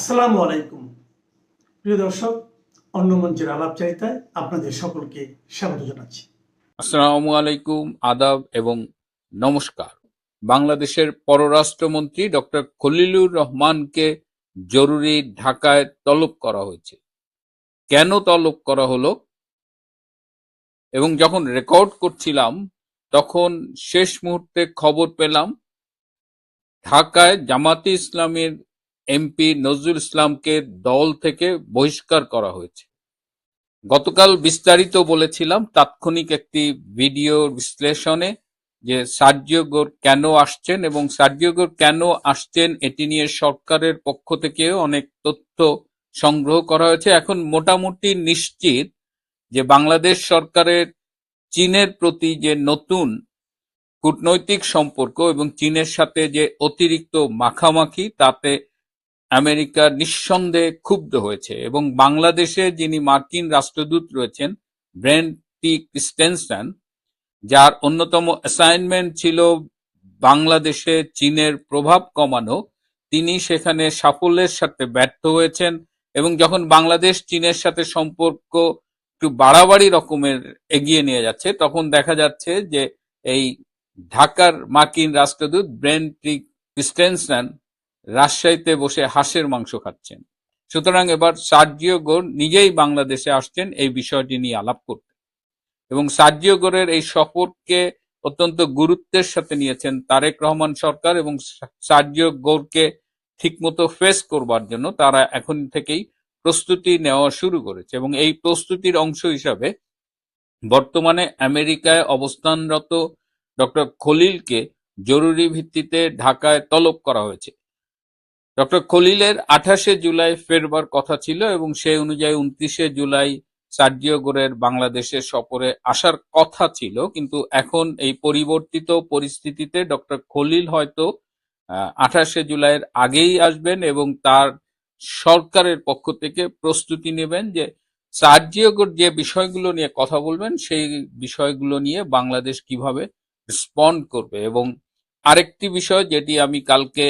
আসসালামু আলাইকুম প্রিয় দর্শক, অন্য মঞ্চের আলাপচারিতায় আপনাদের সকলকে স্বাগত জানাচ্ছি। আসসালামু আলাইকুম, আদাব এবং নমস্কার। বাংলাদেশের পররাষ্ট্রমন্ত্রী ডক্টর খলিলুর রহমানকে জরুরি ঢাকায় তলব করা হয়েছে। কেন তলব করা হলো? এবং যখন রেকর্ড করছিলাম তখন শেষ মুহূর্তে খবর পেলাম ঢাকায় জামাতে ইসলামের এমপি নজরুল ইসলামকে দল থেকে বহিষ্কার করা হয়েছে। গতকাল বিস্তারিত বলেছিলাম তাৎক্ষণিক একটি ভিডিও বিশ্লেষণে যে সার্জিও গোর কেন আসছেন এবং সার্জিও গোর কেন আসছেন এটি নিয়ে সরকারের পক্ষ থেকেও অনেক তথ্য সংগ্রহ করা হয়েছে। এখন মোটামুটি নিশ্চিত যে বাংলাদেশ সরকারের চীনের প্রতি যে নতুন কূটনৈতিক সম্পর্ক এবং চীনের সাথে যে অতিরিক্ত মাখামাখি তাতে আমেরিকা নিঃসন্দেহে ক্ষুব্ধ হয়েছে এবং বাংলাদেশে যিনি মার্কিন রাষ্ট্রদূত রয়েছেন ব্রেন্ট টি ক্রিস্টেনসন, যার অন্যতম অ্যাসাইনমেন্ট ছিল বাংলাদেশে চীনের প্রভাব কমানো, তিনি সেখানে সাফল্যের সাথে ব্যর্থ হয়েছেন এবং যখন বাংলাদেশ চীনের সাথে সম্পর্ক একটু বাড়াবাড়ি রকমের এগিয়ে নিয়ে যাচ্ছে তখন দেখা যাচ্ছে যে এই ঢাকার মার্কিন রাষ্ট্রদূত ব্রেন্ট টি ক্রিস্টেনসন রাজশাহীতে বসে হাঁসের মাংস খাচ্ছেন। সুতরাং এবার সার্জিও গোর নিজেই বাংলাদেশে আসছেন এই বিষয়টি নিয়ে আলাপ করতে এবং সার্জিও গোরের এই সফরকে অত্যন্ত গুরুত্বের সাথে নিয়েছেন তারেক রহমান সরকার এবং সার্জিও গোরকে ঠিকমতো ফেস করবার জন্য তারা এখন থেকেই প্রস্তুতি নেওয়া শুরু করেছে এবং এই প্রস্তুতির অংশ হিসাবে বর্তমানে আমেরিকায় অবস্থানরত ডক্টর খলিলকে জরুরি ভিত্তিতে ঢাকায় তলব করা হয়েছে। ডক্টর খলিলের 28শে জুলাই ফেরবার কথা ছিল এবং সেই অনুযায়ী 29শে জুলাই সার্জিও গোরের বাংলাদেশে সফরে আসার কথা ছিল, কিন্তু এখন এই পরিবর্তিত পরিস্থিতিতে ডক্টর খলিল হয়তো 28শে জুলাইয়ের আগেই আসবেন এবং তার সরকারের পক্ষ থেকে প্রস্তুতি নেবেন যে সার্জিও গোর যে বিষয়গুলো নিয়ে কথা বলবেন সেই বিষয়গুলো নিয়ে বাংলাদেশ কিভাবে রেসপন্ড করবে। এবং আরেকটি বিষয় যেটি আমি কালকে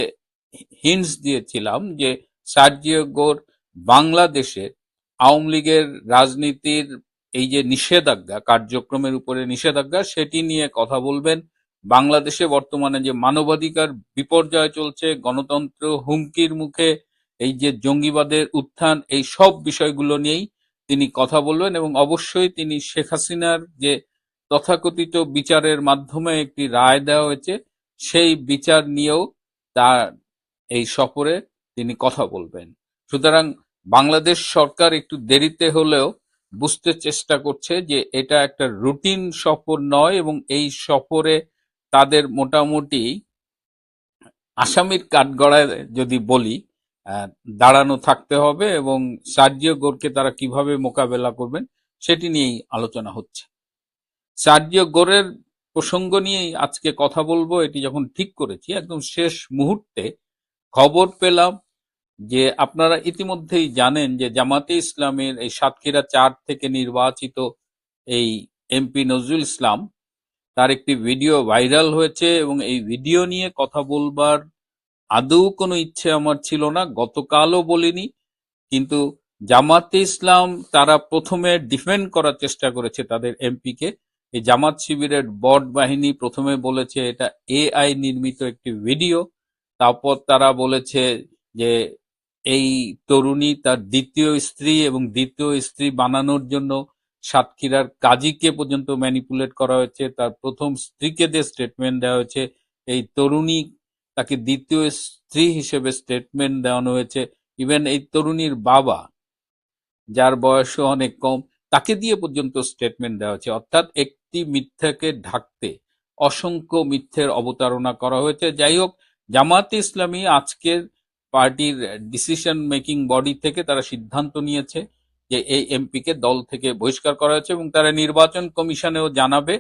হিন্টস দিয়েছিলাম যে সার্জিও গোর বাংলাদেশে আওয়ামী লীগের রাজনীতির এই যে নিষেধাজ্ঞা, কার্যক্রমের উপরে নিষেধাজ্ঞা, সেটি নিয়ে কথা বলবেন। বাংলাদেশে বর্তমানে যে মানবাধিকার বিপর্যয় চলছে, গণতন্ত্র হুমকির মুখে, এই যে জঙ্গিবাদের উত্থান, এই সব বিষয়গুলো নিয়েই তিনি কথা বলবেন এবং অবশ্যই তিনি শেখ হাসিনার যে তথাকথিত বিচারের মাধ্যমে একটি রায় দেওয়া হয়েছে সেই বিচার নিয়েও তার এই সফরে তিনি কথা বলবেন। সুতরাং বাংলাদেশ সরকার একটু দেরিতে হলেও বুঝতে চেষ্টা করছে যে এটা একটা রুটিন সফর নয় এবং এই সফরে তাদের মোটামুটি আসামির কাঠগড়ায় যদি বলি দাঁড়ানো থাকতে হবে এবং সার্জিও গোরকে তারা কিভাবে মোকাবেলা করবেন সেটি নিয়েই আলোচনা হচ্ছে। সার্জিও গোরের প্রসঙ্গ নিয়েই আজকে কথা বলবো, এটি যখন ঠিক করেছি একদম শেষ মুহূর্তে খবর পেলাম যে আপনারা ইতিমধ্যেই জানেন যে জামাতে ইসলামের এই সাতক্ষীরা 4 থেকে নির্বাচিত এই এমপি নজরুল ইসলাম, তার একটি ভিডিও ভাইরাল হয়েছে এবং এই ভিডিও নিয়ে কথা বলবার আদৌ কোনো ইচ্ছে আমার ছিল না, গতকালও বলিনি, কিন্তু জামাতে ইসলাম তারা প্রথমে ডিফেন্ড করার চেষ্টা করেছে তাদের এমপিকে। এই জামাত শিবিরের বট বাহিনী প্রথমে বলেছে এটা এআই নির্মিত একটি ভিডিও, তারপর তারা বলেছে যে এই তরুণী তার দ্বিতীয় স্ত্রী এবং দ্বিতীয় স্ত্রী বানানোর জন্য সাতক্ষীরার কাজীকে পর্যন্ত ম্যানিপুলেট করা হয়েছে, তার প্রথম স্ত্রীকে দিয়ে স্টেটমেন্ট দেওয়া হয়েছে, এই তরুণী তাকে দ্বিতীয় স্ত্রী হিসেবে স্টেটমেন্ট দেওয়ানো হয়েছে, ইভেন এই তরুণীর বাবা যার বয়সও অনেক কম তাকে দিয়ে পর্যন্ত স্টেটমেন্ট দেওয়া হয়েছে। অর্থাৎ একটি মিথ্যাকে ঢাকতে অসংখ্য মিথ্যের অবতারণা করা হয়েছে। যাই হোক, জামাতে ইসলামী আজকের পার্টির ডিসিশন মেকিং বডি থেকে তারা সিদ্ধান্ত নিয়েছে যে এই এমপিকে দল থেকে বহিষ্কার করা হয়েছে এবং তারা নির্বাচন কমিশনেও জানাবে,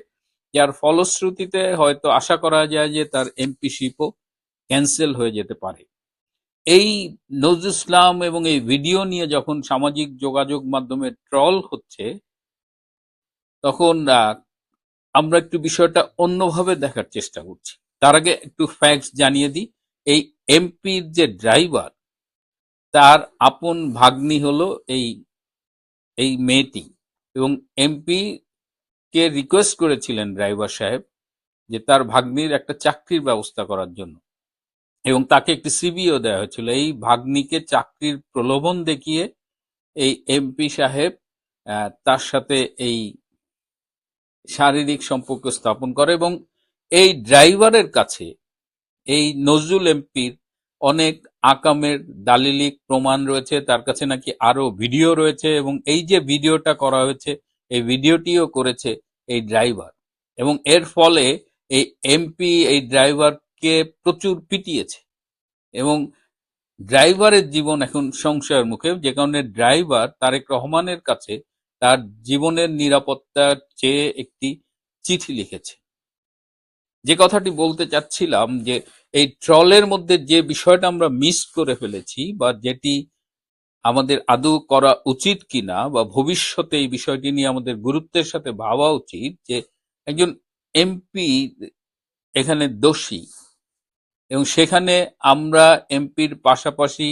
যার ফলশ্রুতিতে হয়তো আশা করা যায় যে তার এমপিশিপও ক্যান্সেল হয়ে যেতে পারে। এই নজরুল ইসলাম এবং এই ভিডিও নিয়ে যখন সামাজিক যোগাযোগ মাধ্যমে ট্রল হচ্ছে তখন আমরা একটু বিষয়টা অন্যভাবে দেখার চেষ্টা করছি। তার আগে একটু ফ্যাক্টস জানিয়ে দিই। এই এমপির যে ড্রাইভার তার আপন ভাগ্নি হলো এই এই মেয়েটি, এবং এমপি কে রিকোয়েস্ট করেছিলেন ড্রাইভার সাহেব যে তার ভাগ্নির একটা চাকরির ব্যবস্থা করার জন্য, এবং তাকে একটি সিভিও দেওয়া হয়েছিল। এই ভাগ্নিকে চাকরির প্রলোভন দেখিয়ে এই এমপি সাহেব তার সাথে এই শারীরিক সম্পর্ক স্থাপন করে, এবং এই ড্রাইভারের কাছে এই নজরুল এমপির অনেক আকামের দালিলিক প্রমাণ রয়েছে। তার কাছে নাকি আরো ভিডিও রয়েছে, এবং এই যে ভিডিওটা করা হয়েছে এই ভিডিওটিও করেছে এই ড্রাইভার, এবং এর ফলে এই এমপি এই ড্রাইভারকে প্রচুর পিটিয়েছে, এবং ড্রাইভারের জীবন এখন সংশয়ের মুখে, যে কারণে ড্রাইভার তারেক রহমানের কাছে তার জীবনের নিরাপত্তার চেয়ে একটি চিঠি লিখেছে। যে কথাটি বলতে চাচ্ছিলাম যে এই ট্রলের মধ্যে যে বিষয়টা আমরা মিস করে ফেলেছি, বা যেটি আমাদের আদৌ করা উচিত কিনা, বা ভবিষ্যতে এই বিষয়টি নিয়ে আমাদের গুরুত্বের সাথে ভাবা উচিত যে একজন এমপি এখানে দোষী, এবং সেখানে আমরা এমপির পাশাপাশি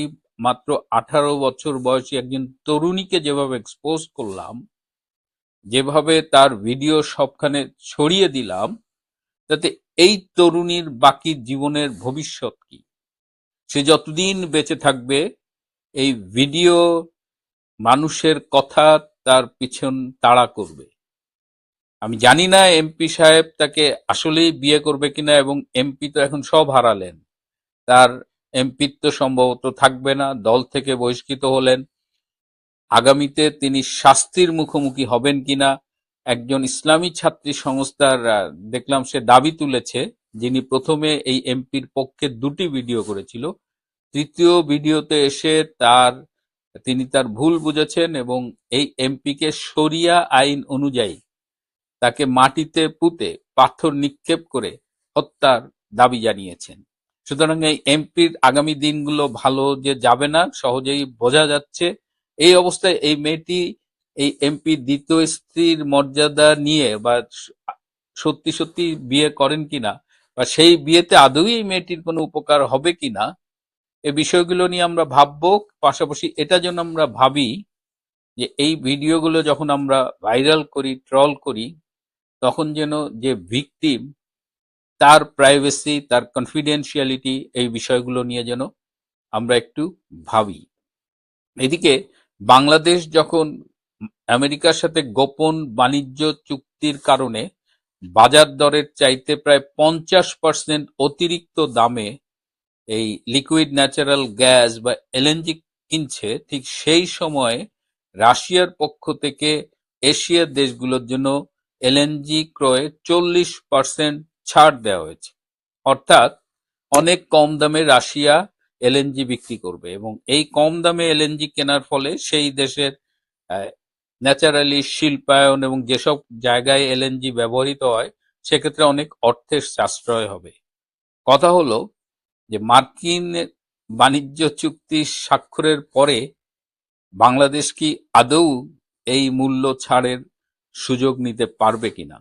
মাত্র 18 বছর বয়সী একজন তরুণীকে যেভাবে এক্সপোজ করলাম, যেভাবে তার ভিডিও সবখানে ছড়িয়ে দিলাম, তাতে এই তরুণীর বাকি জীবনের ভবিষ্যৎ কি? সে যতদিন বেঁচে থাকবে এই ভিডিও মানুষের কথা তার পিছন তাড়া করবে। আমি জানি না এমপি সাহেব তাকে আসলেই বিয়ে করবে কিনা, এবং এমপি তো এখন সব হারালেন, তার এমপিত্ব সম্ভবত থাকবে না, দল থেকে বহিষ্কৃত হলেন। আগামীতে তিনি শাস্তির মুখোমুখি হবেন কিনা, একজন ইসলামী ছাত্রী সংস্থার দেখলাম সে দাবি তুলেছে, যিনি প্রথমে এই এমপির পক্ষে 2টি ভিডিও করেছিল, তৃতীয় ভিডিওতে এসে তিনি তার ভুল বুঝেছেন, এবং এই এমপিকে শরিয়া আইন অনুযায়ী তাকে মাটিতে পুঁতে পাথর নিক্ষেপ করে হত্যার দাবি জানিয়েছেন। সুতরাং এই এমপির আগামী দিনগুলো ভালো যে যাবে না সহজেই বোঝা যাচ্ছে। এই অবস্থায় এই মেয়েটি এই এমপি দ্বিতীয় স্ত্রীর মর্যাদা নিয়ে, বা সত্যি সত্যি বিয়ে করেন কিনা, বা সেই বিয়েতে আদৌ এই মেয়েটির কোনো উপকার হবে কিনা, এই বিষয়গুলো নিয়ে আমরা ভাববো। পাশাপাশি এটা যেন আমরা ভাবি যে এই ভিডিওগুলো যখন আমরা ভাইরাল করি, ট্রল করি, তখন যেন যে ভিকটিম তার প্রাইভেসি, তার কনফিডেন্সিয়ালিটি, এই বিষয়গুলো নিয়ে যেন আমরা একটু ভাবি। এদিকে বাংলাদেশ যখন আমেরিকার সাথে গোপন বাণিজ্য চুক্তির কারণে বাজার দরের চাইতে প্রায় 50% অতিরিক্ত দামে এই লিকুইড ন্যাচারাল গ্যাস বা এলএনজি কিনছে, ঠিক সেই সময় রাশিয়ার পক্ষ থেকে এশিয়ার দেশগুলোর জন্য এলএনজি ক্রয়ে 40% ছাড় দেওয়া হয়েছে। অর্থাৎ অনেক কম দামে রাশিয়া এলএনজি বিক্রি করবে, এবং এই কম দামে এলএনজি কেনার ফলে সেই দেশের ন্যাচারালি শিল্পায়ন এবং যেসব জায়গায় এলএনজি ব্যবহৃত হয় সেক্ষেত্রে অনেক অর্থের সাশ্রয় হবে। কথা হলো যে মার্কিন বাণিজ্য চুক্তি স্বাক্ষরের পরে বাংলাদেশ কি আদৌ এই মূল্য ছাড়ের সুযোগ নিতে পারবে কিনা?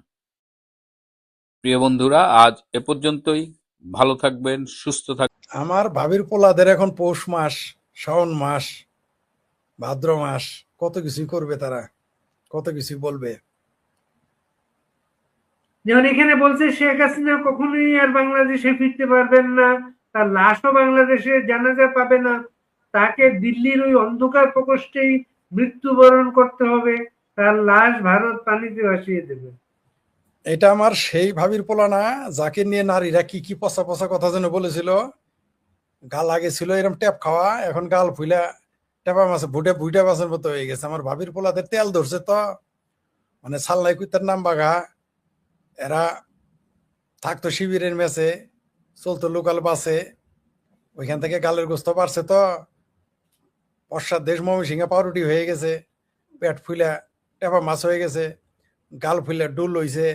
প্রিয় বন্ধুরা, আজ এ পর্যন্তই। ভালো থাকবেন, সুস্থ থাকবেন। আমার ভাবির পোলাদের এখন পৌষ মাস, শ্রাবণ মাস, ভাদ্র মাস, কত কিছুই করবে তারা, কত কিছুই বলবে। যেমন এখানে বলছে শেখ হাসিনা কখনোই আর বাংলাদেশে ফিরতে পারবেন না, তার লাশও বাংলাদেশে জানাজা পাবে না, তাকে দিল্লির ওই অন্ধকার প্রকোষ্ঠেই মৃত্যুবরণ করতে হবে, তার লাশ ভারত পানিতে ভাসিয়ে দেবে। এটা আমার সেই ভাবির পোলা না, যাকে নিয়ে নারীরা কি কি পচা পচা কথা যেন বলেছিল। গাল আগে ছিল এরকম ট্যাপ খাওয়া, এখন গাল ফুইলা টেপা মাছ ভুইটা মাছের মতো হয়ে গেছে। আমার ভাবির পোলাদের তেল ধরছে তো, মানে সাল্লাই কুইতার নাম বাঘা। এরা থাকতো শিবিরের মেসে, চলতো লোকাল বাসে, ওইখান থেকে গালের গোস্ত পারছে তো, পশ্চাৎ দেশ ময়মনসিংহে পাউরুটি হয়ে গেছে, পেট ফুইলা টেপা মাছ হয়ে গেছে, গাল ফুইলা ডুল হইছে।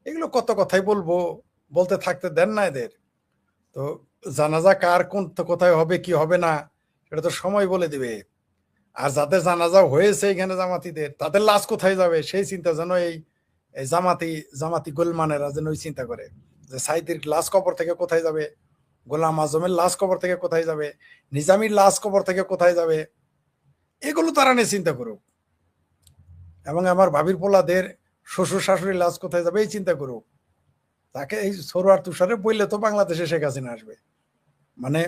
এগুলো কত কথাই বলবো, বলতে থাকতে দেন না এদের। তো জানাজা কার কোন কোথায় হবে কি হবে না সেটা তো সময় বলে দিবে। আর যাদের জানাজা হয়েছে এখানে জামাতিদের, তাদের লাশ কোথায় যাবে সেই চিন্তা যেন এই জামাতি গোলমানেরা যেন ওই চিন্তা করে যে সাইদির লাশ কবর থেকে কোথায় যাবে গোলাম আজমের লাশ কবর থেকে কোথায় যাবে, নিজামীর লাশ কবর থেকে কোথায় যাবে, এগুলো তারা নিয়ে চিন্তা করুক। এবং আমার ভাবির পোলাদের শ্বশুর শাশুড়ির লাশ কোথায় যাবে এই চিন্তা করুক। তাকে এই সরোয়ার তুষারে বইলে তো বাংলাদেশে শেখ হাসিনা আসবে। মানে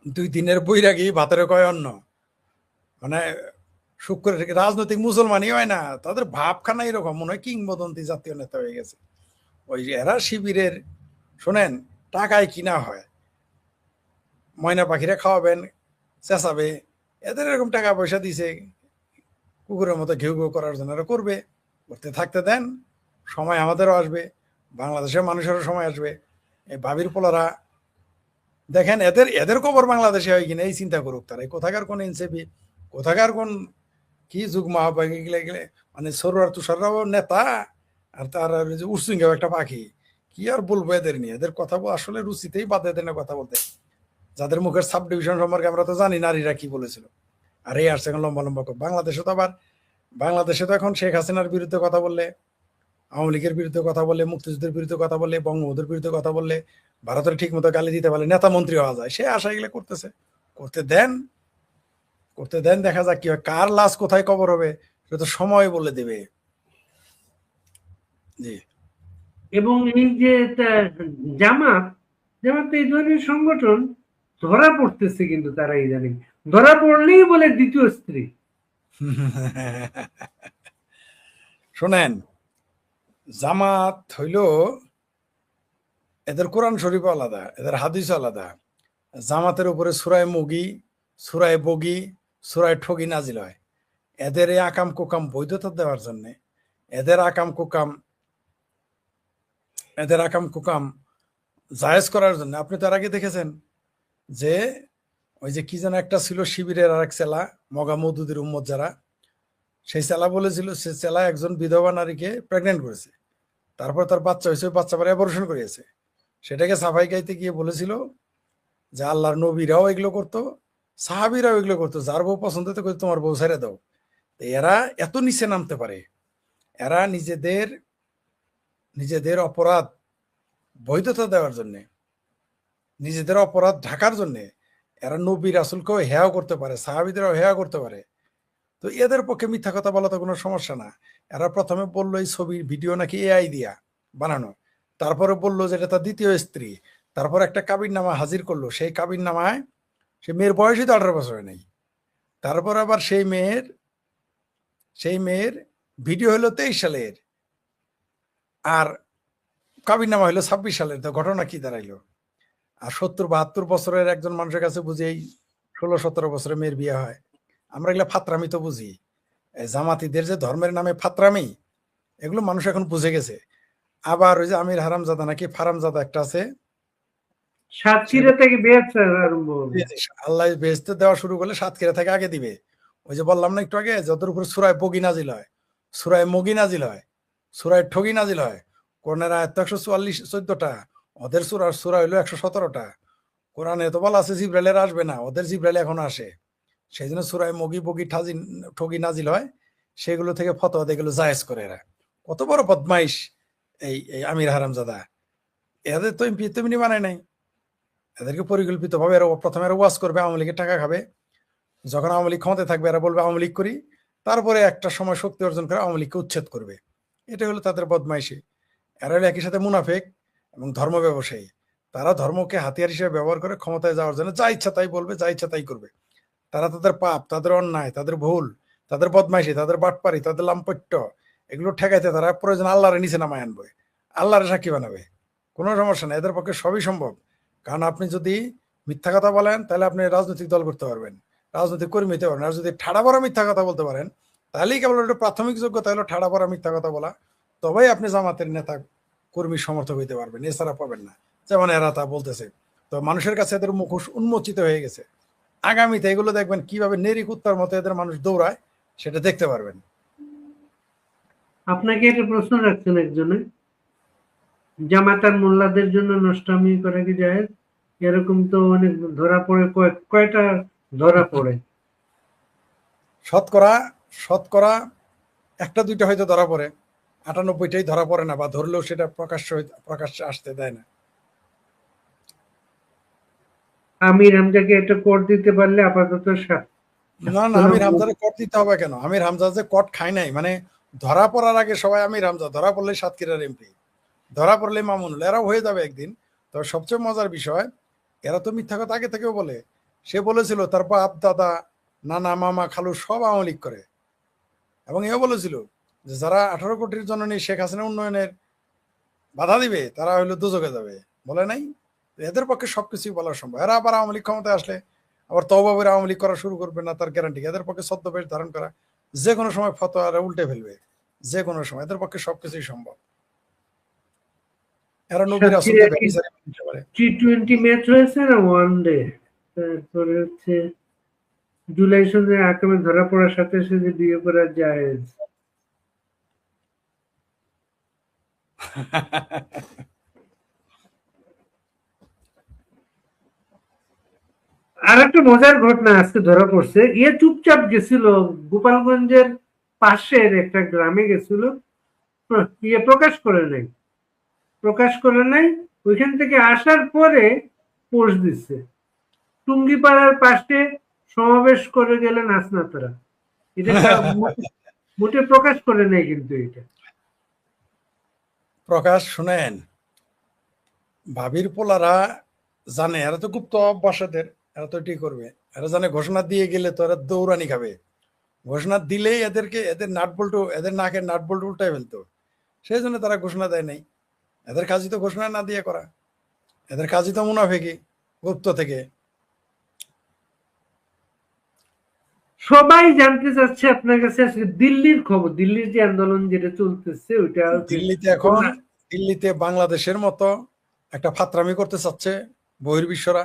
2 দিনের বৈরাগী ভাতের কয় অন্ন, মানে শুক্রের রাজনৈতিক মুসলমানই হয় না, তাদের ভাবখানা এরকম মনে হয় কিংবদন্তি জাতীয় নেতা হয়ে গেছে। ওই যে এরা শিবিরের, শোনেন, টাকায় কিনা হয়, ময়না পাখিরা খাওয়াবেন, চেঁচাবে, এদের এরকম টাকা পয়সা দিছে কুকুরের মতো ঘেউ ঘেউ করার জন্য। এরা করবে, করতে থাকতে দেন, সময় আমাদেরও আসবে, বাংলাদেশের মানুষেরও সময় আসবে। এই ভাবির পোলারা দেখেন, এদের এদের কবর বাংলাদেশে হয় কিনা এই চিন্তা করুক তারা। কোথাকার কোন এনসিপি, কোথাকার কোন কি যুগ মাহবাগী গেলে গেলে, মানে সরোয়ার তুষাররাও নেতা, আর তার উৎসিঙ্গাও একটা পাখি। কি আর বলবো এদের নিয়ে, এদের কথা আসলে রুচিতেই বাদ এদের না কথা বলতে। যাদের মুখের সাব ডিভিশন সম্পর্কে আমরা তো জানি নারীরা কি বলেছিল, আর এই আসছে এখন লম্বা লম্বা বাংলাদেশে তো আবার, বাংলাদেশে তো এখন শেখ হাসিনার বিরুদ্ধে কথা বললে, আওয়ামী লীগের বিরুদ্ধে কথা বললে, মুক্তিযুদ্ধের বিরুদ্ধে কথা বললে, বঙ্গবন্ধুর বিরুদ্ধে কথা বললে, ভারতের ঠিক মতো গালি দিতে পারলে নেতা মন্ত্রী হওয়া যায়। সে আশা এগুলো করতেছে, করতে দেন, করতে দেন, দেখা যাক কি হয়। কার লাশ কোথায় কবর হবে সেটা তো সময় বলে দেবে। জি। এবং এই যে জামাত, জামাত এই ধরনের সংগঠন ধরা পড়তেছে, কিন্তু তারা ইদানিং ধরা পড়লেই বলে দ্বিতীয় স্ত্রী। শোনেন, জামাত হইল, এদের কোরআন শরীফ আলাদা, এদের হাদিস আলাদা। জামাতের উপরে সূরায়ে মুগী, সূরায়ে বগী, সূরায়ে ঠগী নাজিল হয় এদের এই আকাম কুকাম বৈধতা দেওয়ার জন্য। এদের আকাম কুকাম জায়েজ করার জন্য। আপনি তার আগে দেখেছেন যে ওই যে কি যেন একটা ছিল শিবিরের আর এক চেলা, মগা মৌদুদের উম্মত যারা, সেই চেলা বলেছিল সে চেলা একজন বিধবা নারীকে প্রেগনেন্ট করেছে, তারপর তার বাচ্চা হয়েছে, ওই বাচ্চা পরে অ্যাবর্শন করিয়েছে। সেটাকে সাফাই গাইতে গিয়ে বলেছিল যে আল্লাহর নবীরাও এগুলো করতো, সাহাবিরাও এগুলো করতো, যার বউ পছন্দ হতে করতো তোমার বউ ছেড়ে দাও। এরা এত নিচে নামতে পারে, এরা নিজেদের অপরাধ বৈধতা দেওয়ার জন্য, নিজেদের অপরাধ ঢাকার জন্য এরা নবী রাসূলকেও হেয় করতে পারে, সাহাবিদেরও হেয় করতে পারে। তো এদের পক্ষে মিথ্যা কথা বলা তো কোনো সমস্যা না। এরা প্রথমে বললো এই ছবির ভিডিও নাকি এআই দিয়া বানানো, তারপরে বললো যে এটা তার দ্বিতীয় স্ত্রী, তারপর একটা কাবিননামা হাজির করলো, সেই কাবিননামায় সে মেয়ের বয়সই তো 18 বছর নেই। তারপর আবার সেই মেয়ের ভিডিও হলো 23 সালের, আর কাবিননামা হলো 26 সালের। তো ঘটনা কি দাঁড়াইলো? আর 70-72 বছরের একজন মানুষের কাছে বুঝি এই 16-17 বছরের মেয়ের বিয়ে হয়। আমরা এগুলো ফাত্রামি তো বুঝি, জামাতিদের যে ধর্মের নামে ফাত্রামি, এগুলো মানুষ এখন বুঝে গেছে। আবার ওই যে আমির হারামজাদা নাকি ফারামজাদা একটা আছে, সাতক্ষীরা থেকে বেহেশত আরম্ভ হবে। আল্লাহ বেহেশতে দেওয়া শুরু করলে সাতক্ষীরা থেকে আগে দিবে। ওই যে বললাম না একটু আগে, যতর উপরে সূরায়ে বগী নাজিল হয়, সূরায়ে মুগী নাজিল হয়, সূরায়ে ঠগী নাজিল হয়। কোরআনের আয়াত তো 144-14টা, ওদের সূরা হইলো 117টা। কোরআনে তো বলা আছে জিবরাইলের আসবে না, ওদের জিবরাইল এখন আসে। সেই জন্য সূরায়ে মুগী বগী ঠগী নাজিল হয়, সেগুলো থেকে ফতোয়া দিয়ে এগুলো জায়েজ করে এরা। কত বড় বদমাইশ এই আমির হারামজাদা! এদের তো এমনি বানায় নাই, এদেরকে পরিকল্পিত ভাবে এরা প্রথমে এরা ওয়াজ করবে, আওয়ামী লীগের টাকা খাবে, যখন আওয়ামী লীগ ক্ষমতায় থাকবে এরা বলবে আওয়ামী লীগ করি, তারপরে একটা সময় শক্তি অর্জন করে আওয়ামী লীগকে উচ্ছেদ করবে। এটা হলো তাদের বদমাইশি। এরা হলো একই সাথে মুনাফেক এবং ধর্ম ব্যবসায়ী। তারা ধর্মকে হাতিয়ার হিসেবে ব্যবহার করে ক্ষমতায় যাওয়ার জন্য যা ইচ্ছা তাই বলবে, যা ইচ্ছা তাই করবে। তারা তাদের পাপ, তাদের অন্যায়, তাদের ভুল, তাদের বদমাইশি, তাদের বাটপারি, তাদের লাম্পট্য, এগুলো ঠেকাইতে তারা প্রয়োজন আল্লাহরে নিচে নামায় আনবে, আল্লাহরে সাক্ষী বানাবে। কোনো সমস্যা নেই, এদের পক্ষে সবই সম্ভব। কারণ আপনি যদি মিথ্যা কথা বলেন তাহলে আপনি রাজনৈতিক দল করতে পারবেন, রাজনৈতিক কর্মী হতে পারবেন। আর যদি ঠাড়া বড়া মিথ্যা কথা বলতে পারেন, তাহলেই কেবল একটা প্রাথমিক যোগ্যতা হলো ঠাড়া বড়া মিথ্যা কথা বলা, তবেই আপনি জামাতের নেতা কর্মী সমর্থক হইতে পারবেন, এছাড়া পাবেন না। যেমন এরা তা বলতেছে, তো মানুষের কাছে এদের মুখোশ উন্মোচিত হয়ে গেছে। আগামীতে এগুলো দেখবেন কিভাবে নেরি কুত্তার মতো এদের মানুষ দৌড়ায়, সেটা দেখতে পারবেন। আপনাকে একটা প্রশ্ন রাখছেন একজনে, জামাতার মোল্লাদের জন্য নষ্টামি করা কি জায়েজ? এরকম তো অনেক ধরা পড়ে, কয়টা ধরা পড়ে? শতকরা 1-2টা হয়তো ধরা পড়ে, 98টাই ধরা পড়ে না, বা ধরলেও সেটা প্রকাশ্যে আসতে দেয় না। আমির হামজাকে একটা কোড দিতে পারলে আপাতত না না, আমির হামজারে কট দিতে হবে কেন? আমির হামজা যে কট খায় নাই, মানে ধরা পড়ার আগে সবাই আমির হামজা, ধরা পড়লে সাতক্ষীরার এমপি, ধরা পড়লে মামুনুল, এরাও হয়ে যাবে একদিন। তবে সবচেয়ে মজার বিষয়, এরা তো মিথ্যা কথা আগে থেকেও বলে। সে বলেছিল তার বাপ দাদা নানা মামা খালু সব আওয়ামী লীগ করে, এবং এও বলেছিল যে যারা 18 কোটির জননী শেখ হাসিনা উন্নয়নের বাধা দিবে তারা হইলো দুজকে যাবে, বলে নাই? এদের পক্ষে সবকিছুই বলা সম্ভব। এরা আবার আওয়ামী লীগ ক্ষমতায় আসলে আবার তওবা করে আওয়ামী লীগ করা শুরু করবে না তার গ্যারান্টি। এদের পক্ষে ছদ্মবেশ ধারণ করা যে কোনো সময় ফতোয়া উল্টে ফেলবে, যে কোনো সময়। এদের পক্ষে সবকিছুই সম্ভব। এরা নবী রাসূলকে ব্যভিচারী বলতে পারে। T20 ম্যাচ হয়েছে না ওয়ানডে, তারপরে হচ্ছে জুলাই সন্ধ্যে আক্রমে ধরা পড়ার সাথে সাথে বিয়ে করা জায়েজ। আর একটা মজার ঘটনা আজকে ধরা পড়ছে। চুপচাপ গেছিল গোপালগঞ্জের পাশের একটা গ্রামে গেছিল, প্রকাশ করে নাই। ওইখান থেকে আসার পরে পোস্ট দিচ্ছে টুঙ্গিপাড়ার পাশে সমাবেশ করে গেলেন হাসনাতরা। এটা মোটে প্রকাশ করে নাই, কিন্তু এটা প্রকাশ শুনেন, ভাবির পোলারা জানে, এরা তো গুপ্ত অভ্যাসদের, এরা তো এটাই করবে। এরা জানে ঘোষণা দিয়ে গেলে তো এরা দৌড়ানি খাবে, ঘোষণা দিলেই এদের নাটবল্টু, এদের নাকের নাটবল্টু উল্টাই ফেলতো। সেই জন্য তারা ঘোষণা দেয় নাই। এদের কাজই তো ঘোষণা না দিয়ে করা, এদের কাজই তো মুনাফিকি গুপ্ত থেকে। সবাই জানতে চাচ্ছে আপনার কাছে আজকে দিল্লির খবর, দিল্লির যে আন্দোলন যেটা চলতেছে ওইটা। দিল্লিতে বাংলাদেশের মতো একটা ফাত্রামি করতে চাচ্ছে বহির্বিশ্বরা।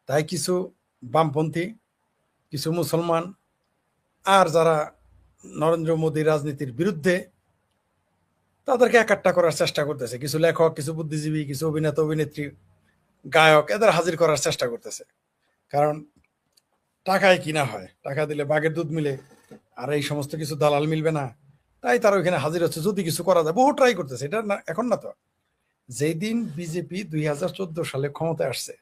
তাই কিছু বামপন্থী, কিছু মুসলমান, আর যারা নরেন্দ্র মোদী রাজনীতির বিরুদ্ধে, তাদেরকে একাট্টা করার চেষ্টা করতেছে। কিছু লেখক, কিছু বুদ্ধিজীবী, কিছু অভিনেতা অভিনেত্রী, গায়ক, এদের হাজির করার চেষ্টা করতেছে। কারণ টাকায় কিনা হয়, টাকা দিলে বাঘের দুধ মিলে, আর এই সমস্ত কিছু দালাল মিলবে না। তাই তারা ওইখানে হাজির হচ্ছে, যদি কিছু করা যায়। বহু ট্রাই করতেছে, এটা না এখন না তো। যেই দিন বিজেপি 2014 সালে ক্ষমতায় আসছে,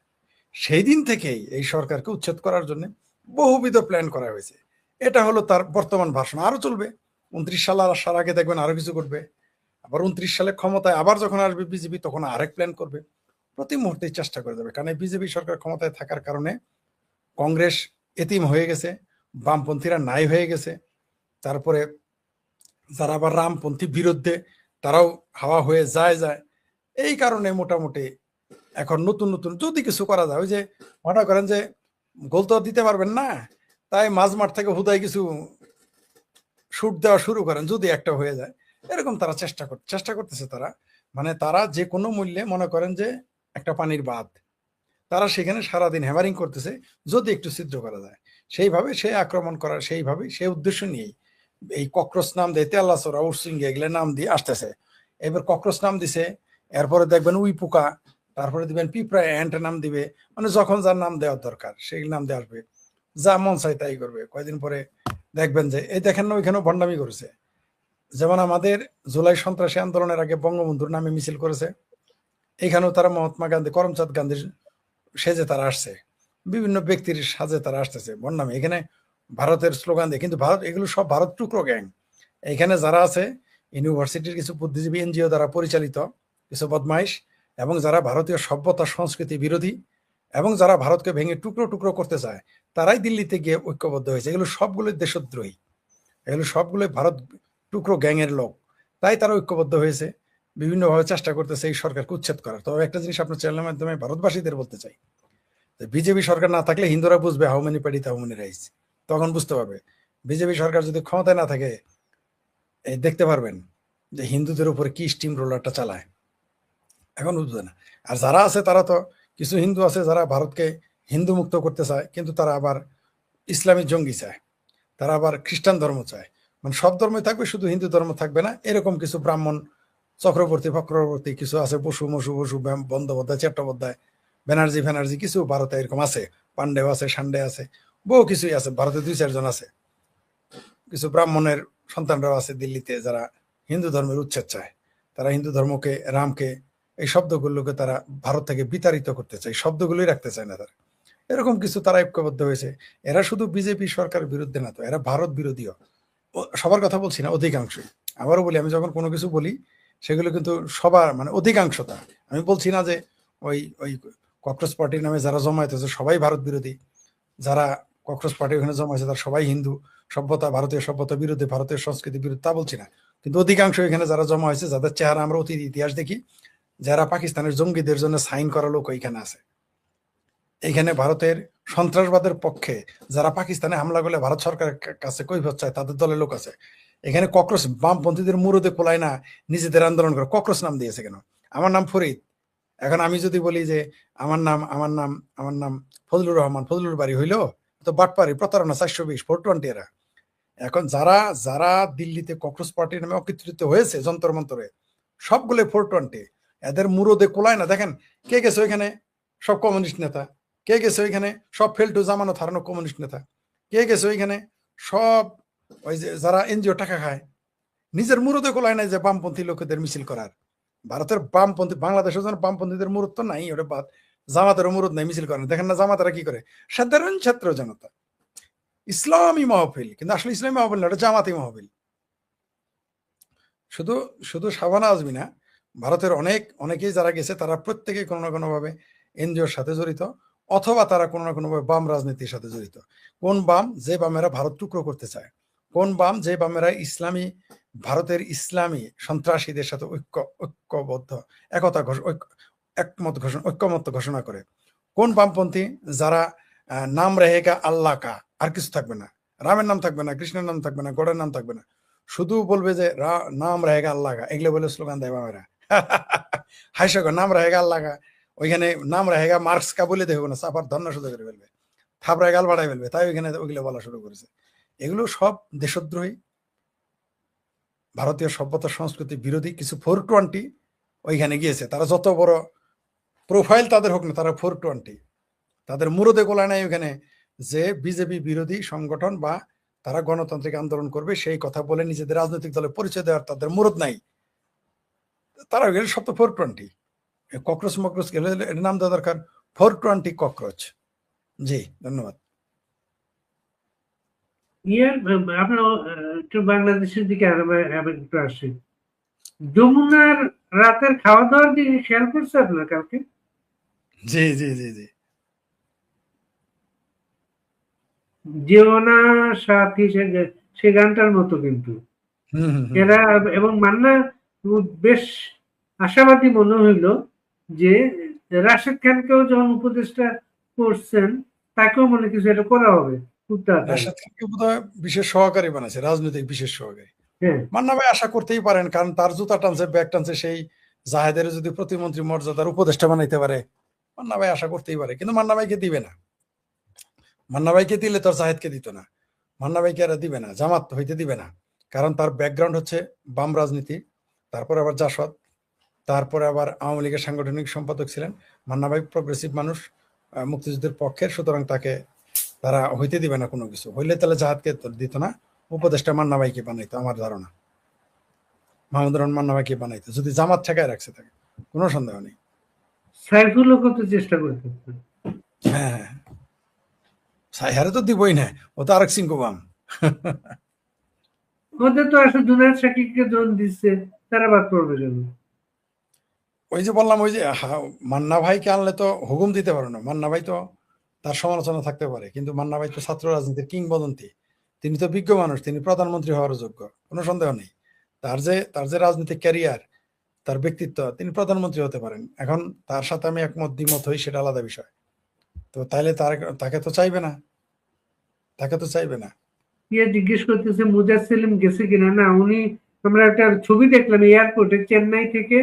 সেই দিন থেকেই এই সরকারকে উচ্ছেদ করার জন্য বহুবিধ প্ল্যান করা হয়েছে। এটা হলো তার বর্তমান ভাষণ। আরো চলবে, 29 সাল আসার আগে দেখবেন আরো কিছু করবে। আবার 29 সালে ক্ষমতায় আবার যখন আসবে বিজেপি, তখন আরেক প্ল্যান করবে। প্রতি মুহূর্তেই চেষ্টা করে যাবে। কারণ এই বিজেপি সরকার ক্ষমতায় থাকার কারণে কংগ্রেস এতিম হয়ে গেছে, বামপন্থীরা নাই হয়ে গেছে, তারপরে যারা আবার রামপন্থী বিরুদ্ধে তারাও হাওয়া হয়ে যায়। এই কারণে মোটামুটি এখন নতুন নতুন যদি কিছু করা যায়, ওই যে মনে করেন যে গোল তো দিতে পারবেন না, তাই মাঝ মাঠ থেকে হুদায় কিছু শুট দেওয়া শুরু করেন, যদি একটা হয়ে যায়। এরকম তারা চেষ্টা করতেছে তারা। মানে তারা যে কোনো মূল্যে, মনে করেন যে একটা পানির বাঁধ, তারা সেখানে সারাদিন হ্যামারিং করতেছে, যদি একটু ছিদ্র করা যায় সেইভাবে সে আক্রমণ করার, সেইভাবে সে উদ্দেশ্য নিয়েই এই ককরোচ নাম দিয়ে, তেলাচোরা, উরসিঙ্গে, এগুলো নাম দিয়ে আসতেছে। এবার ককরোচ নাম দিছে, এরপরে দেখবেন উই পোকা, তারপরে দিবেন পিঁপড়া, অ্যান্ট নাম দিবে। মানে যখন যার নাম দেওয়ার দরকার সেই নাম দিয়ে আসবে, যা মন চাই তাই করবে। কয়েকদিন পরে দেখবেন যে এই দেখেন না ওইখানেও ভণ্ডামি করেছে। যেমন আমাদের জুলাই সন্ত্রাসী আন্দোলনের আগে বঙ্গবন্ধুর নামে মিছিল করেছে, এখানেও তারা মহাত্মা গান্ধী, করমচাঁদ গান্ধীর সেজে তারা আসছে, বিভিন্ন ব্যক্তির সাজে তারা আসতেছে বন্যামে। এখানে ভারতের স্লোগান দিয়ে, কিন্তু ভারত, এগুলো সব ভারত টুকরো গ্যাং। এখানে যারা আছে ইউনিভার্সিটির কিছু বুদ্ধিজীবী এনজিও দ্বারা পরিচালিত কিছু বদমাইশ, এবং যারা ভারতীয় সভ্যতা সংস্কৃতি বিরোধী, এবং যারা ভারতকে ভেঙে টুকরো টুকরো করতে চায়, তারাই দিল্লিতে গিয়ে ঐক্যবদ্ধ হয়েছে। এগুলো সবগুলোই দেশদ্রোহী, এগুলো সবগুলোই ভারত টুকরো গ্যাংয়ের লোক। তাই তারা ঐক্যবদ্ধ হয়েছে, বিভিন্নভাবে চেষ্টা করতেছে এই সরকারকে উচ্ছেদ করার। তবে একটা জিনিস আপনার চ্যানেলের মাধ্যমে ভারতবাসীদের বলতে চাই, বিজেপি সরকার না থাকলে হিন্দুরা বুঝবে how many paddy how many rice, তখন বুঝতে পারবে। বিজেপি সরকার যদি ক্ষমতায় না থাকে, এই দেখতে পারবেন যে হিন্দুদের উপরে কি স্টিম রোলারটা চালায়, এখন বুঝবে না। আর যারা আছে তারা তো, কিছু হিন্দু আছে যারা ভারতকে হিন্দু মুক্ত করতে চায়, কিন্তু তারা আবার ইসলামী জঙ্গি চায়, তারা আবার খ্রিস্টান ধর্ম চায়। মানে সব ধর্মই থাকবে, শুধু হিন্দু ধর্ম থাকবে না, এরকম কিছু ব্রাহ্মণ চক্রবর্তী ফক্রবর্তী কিছু আছে, বসু বন্দ্যোপাধ্যায়, চট্টোপাধ্যায়, ব্যানার্জি কিছু ভারতে এরকম আছে, পান্ডেও আছে, সান্ডে আছে, বহু কিছুই আছে ভারতে, 2-4 জন আছে। কিছু ব্রাহ্মণের সন্তানরাও আছে দিল্লিতে, যারা হিন্দু ধর্মের উচ্ছেদ চায়। তারা হিন্দু ধর্মকে, রামকে, এই শব্দগুলোকে তারা ভারত থেকে বিতাড়িত করতে চায়, শব্দগুলোই রাখতে চায় না তারা। এরকম কিছু তারা ঐক্যবদ্ধ হয়েছে। এরা শুধু বিজেপি সরকারের বিরুদ্ধে না, তো এরা ভারত বিরোধীও। সবার কথা বলছি না, অধিকাংশই। আবারও বলি, আমি যখন কোনো কিছু বলি সেগুলো কিন্তু সবার মানে অধিকাংশতা। আমি বলছি না যে ওই ওই ককরোচ পার্টির নামে যারা জমায়েত হয়েছে সবাই ভারত বিরোধী, যারা ককরোচ পার্টি ওখানে জমা হয়েছে তারা সবাই হিন্দু, সভ্যতা ভারতীয় সভ্যতা বিরুদ্ধে, ভারতীয় সংস্কৃতি বিরুদ্ধে, তা বলছি না। কিন্তু অধিকাংশ এখানে যারা জমা হয়েছে, যাদের চেহারা আমরা অতীত ইতিহাস দেখি, যারা পাকিস্তানের জঙ্গিদের জন্য সাইন করা লোক ওইখানে আছে। এইখানে ভারতের সন্ত্রাসবাদের পক্ষে যারা পাকিস্তানে হামলা করলে ভারত সরকারের কাছে কৈফিয়ত চায়, তাদের দলের লোক আছে এখানে। ককরোচ বামপন্থীদের মুরুদে কোলায় না, নিজেদের আন্দোলন করে ককরোচ নাম দিয়েছে কেন? আমার নাম ফরিদ। এখন আমি যদি বলি যে আমার নাম ফজলুর রহমান, ফজলুর বাড়ি হইলো তো বাটপারি, প্রতারণা, 420, 420 এরা। এখন যারা যারা দিল্লিতে ককরোচ পার্টির নামে অকৃতৃত্ব হয়েছে যন্তর মন্তরে, সবগুলো 420। এদের মুরুদে কোলায় না। দেখেন কে গেছে ওইখানে, সব কমিউনিস্ট নেতা। কে গেছে ওইখানে, সব ফেলটু জামানত হারানো কমিউনিস্ট নেতা। কে গেছে ওইখানে, সব ওই যে যারা এনজিও টাকা খায়। নিজের মুরুদে কোলায় নাই যে বামপন্থী লোকেদের মিছিল করার। ভারতের বামপন্থী, বাংলাদেশের জন্য বামপন্থীদের মুরুদ তো নাই, ওটা বাদ। জামাতের মুরুদ নাই মিছিল করেন। দেখেন না জামাতেরা কি করে, সাধারণ ছাত্র জনতা, ইসলামী মহফিল, কিন্তু আসলে ইসলামী মহফিল না, ওটা জামাতি মহফিল। শুধু শুধু শাবানা আজমি না, ভারতের অনেকেই যারা গেছে তারা প্রত্যেকেই কোনো না কোনো ভাবে এনজিওর সাথে জড়িত, অথবা তারা কোনো না কোনো ভাবে বাম রাজনীতির সাথে জড়িত। কোন বাম? যে বামেরা ভারত টুকরো করতে চায়। কোন বাম? যে বামেরা ভারতের ইসলামী সন্ত্রাসীদের সাথে ঐক্যবদ্ধ, ঐক্যমত ঘোষণা করে। কোন বামপন্থী? যারা নাম রেহেগা আল্লাহ কা, আর কিছু থাকবে না, রামের নাম থাকবে না, কৃষ্ণের নাম থাকবে না, গড়ের নাম থাকবে না, শুধু বলবে যে নাম রেহেগা আল্লাহ কা, এগুলো বলে স্লোগান দেয় বামেরা। হাইসা নাম রেহেগা আল্লাহ কা, ওইখানে নাম রেহেগা মার্কস কা বলে দেখবে না, চাপার ধন্য শুধু করে ফেলবে, থাপড়ায় গাল বাড়াই ফেলবে, তাই ওইখানে ওইগুলো বলা শুরু করেছে। এগুলো সব দেশদ্রোহী, ভারতীয় সভ্যতা সংস্কৃতি বিরোধী কিছু 420 ওইখানে গিয়েছে। তারা যত বড় প্রোফাইল তাদের হোক না, তারা 420। তাদের মুরুদে গোলা নাই ওখানে যে বিজেপি বিরোধী সংগঠন বা তারা গণতান্ত্রিক আন্দোলন করবে সেই কথা বলে নিজেদের রাজনৈতিক দলের পরিচয় দেওয়ার তাদের মুরুদ নাই। তারা ওইখানে সব তো 420। ককরোচ মকরোচ গেলে এর নাম দেওয়া দরকার 420 ককরোচ। জি, ধন্যবাদ। আপনার একটু বাংলাদেশের দিকে একটু আসি। যমুনার রাতের খাওয়া দাওয়ার দিকে খেয়াল করছে আপনার কালকে? জি জি জি জি। জীবনা সাথী, সে গানটার মতো কিন্তু এরা, এবং মান্না বেশ আশাবাদী মনে হইল যে রাশেদ খানকেও যখন উপদেষ্টা করছেন তাকেও মনে কিছু এটা করা হবে খুব তাড়াতাড়ি। রাশেদ খানকে বোধহয় বিশেষ সহকারী বানাইছে, রাজনৈতিক বিশেষ সহকারী। হ্যাঁ, মান্না ভাই আশা করতেই পারেন, কারণ তার জুতা টানছে, ব্যাগ টানছে, সেই জাহেদের যদি প্রতিমন্ত্রী মর্যাদার উপদেষ্টা বানাইতে পারে, মান্না ভাই আশা করতেই পারে। কিন্তু মান্না ভাইকে দিবে না। মান্না ভাইকে দিলে তোর জাহেদকে দিত না। মান্না ভাইকে আর দিবে না, জামাত হইতে দিবে না, কারণ তার ব্যাকগ্রাউন্ড হচ্ছে বাম রাজনীতি, তারপরে আবার জাসদ, তারপরে আবার আওয়ামী লীগের সাংগঠনিক সম্পাদক ছিলেন। মান্না ভাই প্রগ্রেসিভ মানুষ, মুক্তিযুদ্ধের পক্ষের, সুতরাং তাকে তারা হইতে দিবে না কোনো কিছু। হইলে তাহলে জাহাদকে দিত না, উপদেষ্টা মান্না ভাইকে বানাইতো আমার ধারণা। মাহমুদুর রহমান মান্না ভাইকে বানাইতো, যদি জামাত ঠেকায় রাখছে তাকে, কোনো সন্দেহ নেই। সাইফুলও কত চেষ্টা করতেছে। হ্যাঁ, সাইহারে তো দিবই না, ও তো আরেক সিংহ বাম। ওদের তো আসলে জুনায়েদ শাকিবকে জন দিচ্ছে, তারা বাদ পড়বে কেন? ওই যে বললাম, ওই যে মান্না ভাইকে আনলে তো হুকুম দিতে পারো না। মান্না ভাই তো তার সমালোচনা থাকতে পারে, কিন্তু মান্না ভাই তো ছাত্র রাজনীতির কিংবদন্তি, তিনি তো বিজ্ঞ মানুষ, তিনি প্রধানমন্ত্রী হওয়ার যোগ্য, কোনো সন্দেহ নেই। তার যে রাজনৈতিক ক্যারিয়ার, তার ব্যক্তিত্ব, তিনি প্রধানমন্ত্রী হতে পারেন। এখন তার সাথে আমি একমত দ্বিমত হই, সেটা আলাদা বিষয়। তো তাইলে তাকে তো চাইবে না, তাকে তো চাইবে না। ইয়ে জিজ্ঞেস করতেছে মুজাসসিলিম গেছে কিনা। না, উনি, আমরা একটা ছবি দেখলাম এয়ারপোর্টে, চেন্নাই থেকে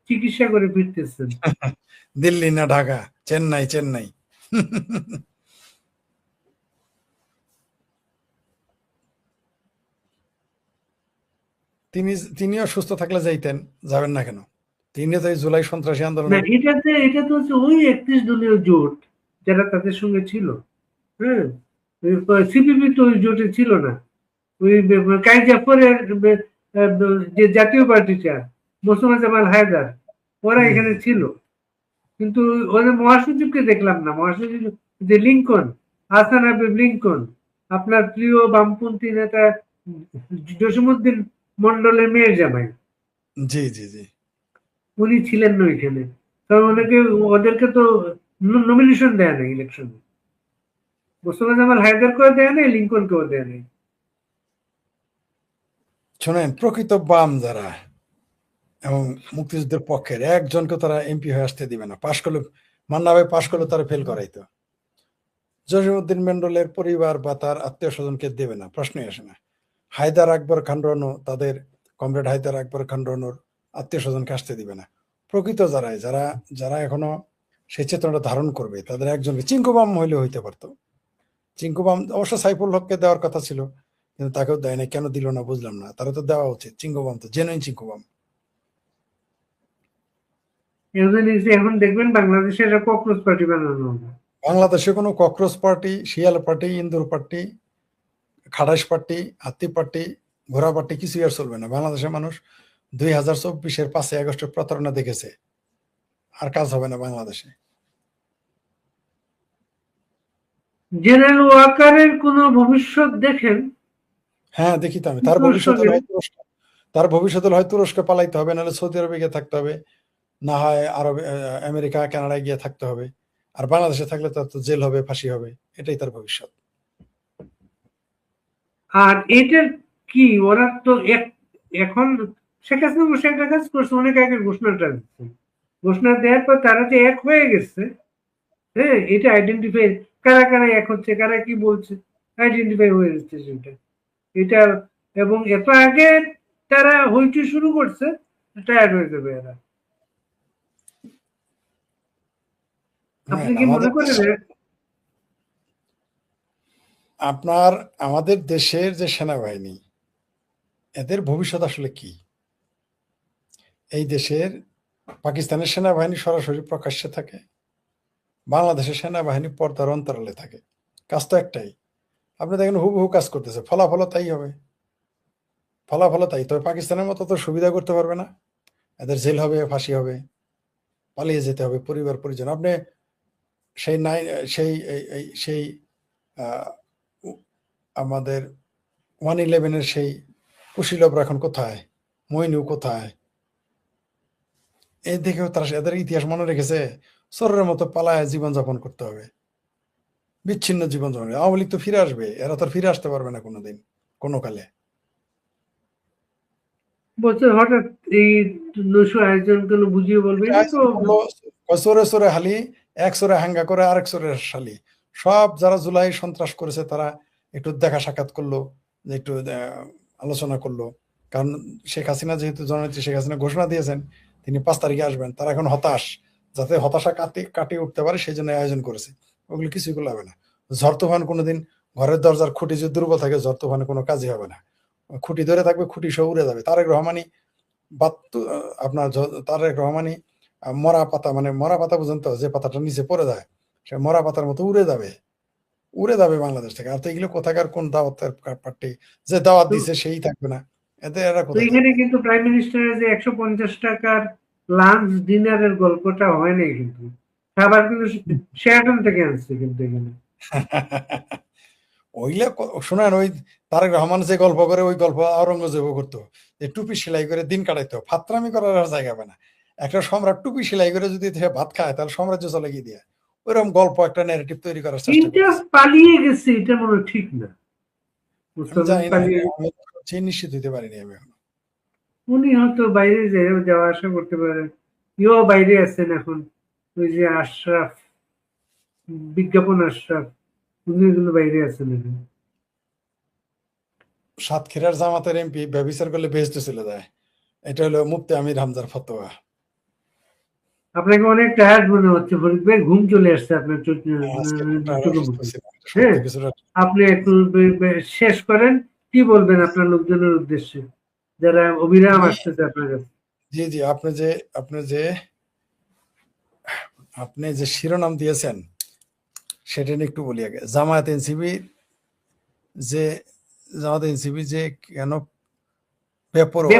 চিকিৎসা করে ফিরতেছেন। দিল্লি না ঢাকা, চেন্নাই। তিনিও সুস্থ থাকলে যাইতেন, যাবেন না কেন? তিনি তো এই জুলাই সন্ত্রাসী আন্দোলন। না, এটা তো হচ্ছে ওই 31 দলীয় জোট যারা তাদের সঙ্গে ছিল। হ্যাঁ, সিপিবি তো ওই জোটে ছিল না। ওই কাজী জাফরের যে জাতীয় পার্টিটা, মোস্তফা জামাল হায়দার, ওরা এখানে ছিল। কিন্তু ওদের মহাসচিবকে দেখলাম না। মহাসচিব যে লিঙ্কন, হাসান হাবিব লিঙ্কন, আপনার প্রিয় বামপন্থী নেতা জসিমউদ্দিন মন্ডলের মেয়ের জামাই, জি জি জি। উনি ছিলেন না ওইখানে। কারণ ওদেরকে তো নমিনেশন দেয় না ইলেকশনে। মোস্তফা জামাল হায়দারকেও দেয় নাই, লিঙ্কনকেও দেয় নাই। শোনেন, প্রকৃত বাম যারা এবং মুক্তিযুদ্ধের পক্ষের একজনকে তারা এমপি হয়ে আসতে দিবে না। পাশ করলে মান্না ভাই পাশ করলে তারা ফেল করাইতো। জসিমউদ্দিন মন্ডলের পরিবার বা তার আত্মীয় স্বজনকে দেবে না, প্রশ্নই আসে না। হায়দার আকবর খান রনও তাদের কমরেড হায়দার আকবর খান রনর আত্মীয় স্বজনকে আসতে দিবে না। প্রকৃত যারা যারা এখনো সেই চেতনাটা ধারণ করবে তাদের একজনকে, চিঙ্কুবাম হইলে হইতে পারতো। চিঙ্কুবাম অবশ্য সাইফুল হককে দেওয়ার কথা ছিল, কিন্তু তাকেও দেয় না। কেন দিল না বুঝলাম না। তারা তো দেওয়া উচিত। চিঙ্কুবাম তো জেনুইন চিঙ্কুবাম। এখন দেখবেন বাংলাদেশে এটা ককরোচ পার্টি বানানো হবে। বাংলাদেশে কোনো ককরোচ পার্টি, শিয়াল পার্টি, ইন্দুর পার্টি, খাটাস পার্টি, হাতি পার্টি, ঘোড়া পার্টি কিছুই আর চলবে না। বাংলাদেশের মানুষ 2024-এর 5ই আগস্টের প্রতারণা দেখেছে, আর কাজ হবে না বাংলাদেশে। জেনারেল ওয়াকারের কোন ভবিষ্যৎ দেখেন? হ্যাঁ দেখি তো আমি। তার ভবিষ্যৎ হলে হয় তুরস্ক, তার ভবিষ্যৎ হলে হয় তুরস্কে পালাইতে হবে, নাহলে সৌদি আরবে গিয়ে থাকতে হবে, না হয় আরবে আমেরিকা কানাডায় গিয়ে থাকতে হবে। আর বাংলাদেশে থাকলে তার তো জেল হবে, ফাঁসি হবে। এটাই তার ভবিষ্যৎ। আর এটার কি ওরা তো এখন শেখ হাসিনা বসে একটা কাজ করছে, অনেক আগে ঘোষণাটা দিচ্ছে। ঘোষণা দেওয়ার পর তারা যে এক হয়ে গেছে, হ্যাঁ, এটা আইডেন্টিফাই কারা কারা এক হচ্ছে, কারা কি বলছে, আইডেন্টিফাই হয়ে যাচ্ছে সেটা। এটা এবং এত আগে তারা হইচই শুরু করছে, টায়ার্ড হয়ে যাবে এরা। আপনি কি মনে করেন আপনার আমাদের দেশের যে সেনাবাহিনী, এদের ভবিষ্যৎ আসলে কি? এই দেশের পাকিস্তানের সেনাবাহিনী সরাসরি প্রকাশ্যে থাকে, বাংলাদেশের সেনাবাহিনী পর্দার অন্তরালে থাকে। কাজ তো একটাই। আপনি দেখেন হুবহু কাজ করতেছে, ফলাফল তাই হবে। ফলাফল তাই। তবে পাকিস্তানের মতো তো সুবিধা করতে পারবে না। এদের জেল হবে, ফাঁসি হবে, পালিয়ে যেতে হবে পরিবার পরিজন। আপনি সেই সেই আমাদের 111-এর সেই কুশীলবরা এখন কোথায়? মইনু কোথায়? এই দেখেও তারা এদের ইতিহাস মনে রেখেছে। চোরের মতো পালায় জীবনযাপন করতে হবে, বিচ্ছিন্ন জীবনযাপন। আওয়ামী লীগ তো ফিরে আসবে, এরা তো ফিরে আসতে পারবে না কোনোদিন, কোনো কালে। বলছে হঠাৎ এই 900 আয়োজন কেন বুঝিয়ে বলবে? চোরে চোরে হালি, এক চোরে হাঙ্গা করে আরেক চোরের শালি। সব যারা জুলাই সন্ত্রাস করেছে তারা একটু দেখা সাক্ষাৎ করলো, একটু আলোচনা করলো। কারণ শেখ হাসিনা যেহেতু জননেত্রী শেখ হাসিনা ঘোষণা দিয়েছেন তিনি 5 তারিখে আসবেন, তারা এখন হতাশ, যাতে হতাশা কাটিয়ে উঠতে পারে সেই জন্য আয়োজন করেছে। ওগুলো কিছুই করলে হবে না। ঝড় তুফান কোনোদিন ঘরের দরজার খুঁটি যদি দুর্বল থাকে, ঝড় তুফানে কোনো কাজই হবে না। খুঁটি ধরে থাকবে, খুঁটি সহ উড়ে যাবে। তারেক রহমানই আপনার তারেক রহমানই মরা পাতা, মানে মরা পাতা পর্যন্ত যে পাতাটা নিচে পড়ে যায়, সে মরা পাতার মতো উড়ে যাবে বাংলাদেশ থেকে। আর তো এগুলো কোথাকার কোন দাওয়াতের পার্টি, যে দাওয়াত দিছে সেই থাকবে না। এতে এরা কোথায়? এখানে কিন্তু প্রাইম মিনিস্টারের যে 150 টাকার লাঞ্চ ডিনারের গল্পটা হয় নাই কিন্তু। খাবার কিন্তু শেরাটন থেকে আনছে কিন্তু এখানে। ওইলে শোনেন, ওই তারেক রহমান যে গল্প করে ওই গল্প আওরঙ্গজেব করতো, যে টুপি সেলাই করে দিন কাটাইতো। ফাত্রামি করার আর জায়গা পায় না। একটা সম্রাট টুপি সেলাই করে যদি ভাত খায় তাহলে সাম্রাজ্য চলে গিয়ে দিয়ে ওইরকম গল্প একটা ন্যারেটিভ তৈরি করার চেষ্টা করছে। পালিয়ে গেছে, এটা মনে হয় ঠিক না। নিশ্চিত হইতে পারিনি আমি এখন। উনি হয়তো বাইরে যাওয়া আসা করতে পারে। ইও বাইরে আছেন এখন, ওই যে আশরাফ, বিজ্ঞাপন আশরাফ, উনি কিন্তু বাইরে আছেন এখন। সাতক্ষীরার জামাতের এমপি ব্যভিচার করলে বেহেশতে চলে যায়। এটা হলো মুফতি আমির হামজার ফতোয়া। আপনাকে অনেক টায়ার্ড মনে হচ্ছে ফরিদ ভাই, ঘুম চলে আসছে আপনার হ্যাঁ, আপনি একটু শেষ করেন। কি বলবেন আপনার লোকজনের উদ্দেশ্যে যারা অবিরাম আসতেছে আপনার কাছে? জি জি, আপনি যে শিরোনাম দিয়েছেন সেটা নিয়ে একটু বলি আগে। জামায়াত এনসিপি যে কেন বেপরোয়া,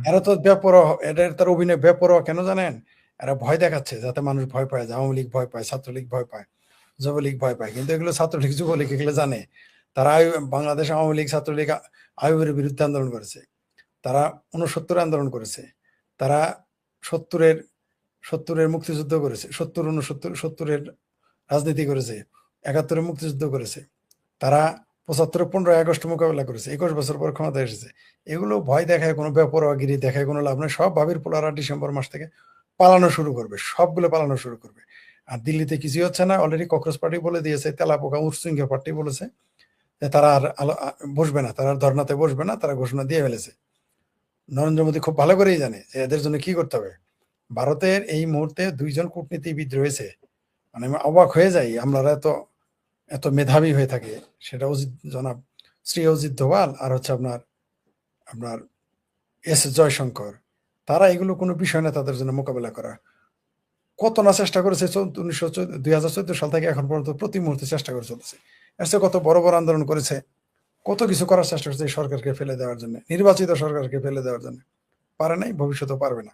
এরা তো বেপরোয়া, এদের তার অভিনয় বেপরোয়া কেন জানেন? এরা ভয় দেখাচ্ছে যাতে মানুষ ভয় পায়, যে আওয়ামী লীগ ভয় পায়, ছাত্রলীগ ভয় পায়, যুবলীগ ভয় পায়। কিন্তু এগুলো ছাত্রলীগ যুবলীগ এগুলো জানে। তারা বাংলাদেশ আওয়ামী লীগ ছাত্রলীগ আইয়ুবের বিরুদ্ধে আন্দোলন করেছে, তারা 69 আন্দোলন করেছে, তারা সত্তরের মুক্তিযুদ্ধ করেছে, 70-69-70-এর রাজনীতি করেছে, 71-এর মুক্তিযুদ্ধ করেছে, তারা 75-এর 15ই আগস্ট মোকাবেলা করেছে, 21 বছর পর ক্ষমতা এসেছে। এগুলো ভয় দেখায় কোনো বেপরোয়াগিরি দেখায় কোনো লাভ নেই। সব ভাবির পোলারা ডিসেম্বর মাস থেকে পালানো শুরু করবে, সবগুলো পালানো শুরু করবে। আর দিল্লিতে কিছুই হচ্ছে না, অলরেডি ককরোচ পার্টি বলে দিয়েছে, তেলাপোকা উৎসৃঙ্খল পার্টি বলেছে যে তারা আর বসবে না, তারা আর ধর্নাতে বসবে না, তারা ঘোষণা দিয়ে ফেলেছে। নরেন্দ্র মোদী খুব ভালো করেই জানে যে এদের জন্য কি করতে হবে। ভারতের এই মুহূর্তে 2জন কূটনীতিবিদ রয়েছে, মানে আমি অবাক হয়ে যাই আমরা এত এত মেধাবী হয়ে থাকে। সেটা জনাব শ্রী অজিত দোভাল আর হচ্ছে আপনার আপনার এস জয়শঙ্কর। তারা এগুলো কোনো বিষয় না তাদের জন্য মোকাবেলা করা। কত না চেষ্টা করেছে 2014 সাল থেকে এখন পর্যন্ত প্রতি মুহূর্তে চেষ্টা করে চলেছে। এসে কত বড় বড় আন্দোলন করেছে, কত কিছু করার চেষ্টা করছে এই সরকারকে ফেলে দেওয়ার জন্য, নির্বাচিত সরকারকে ফেলে দেওয়ার জন্য। পারে নাই, ভবিষ্যতেও পারবে না।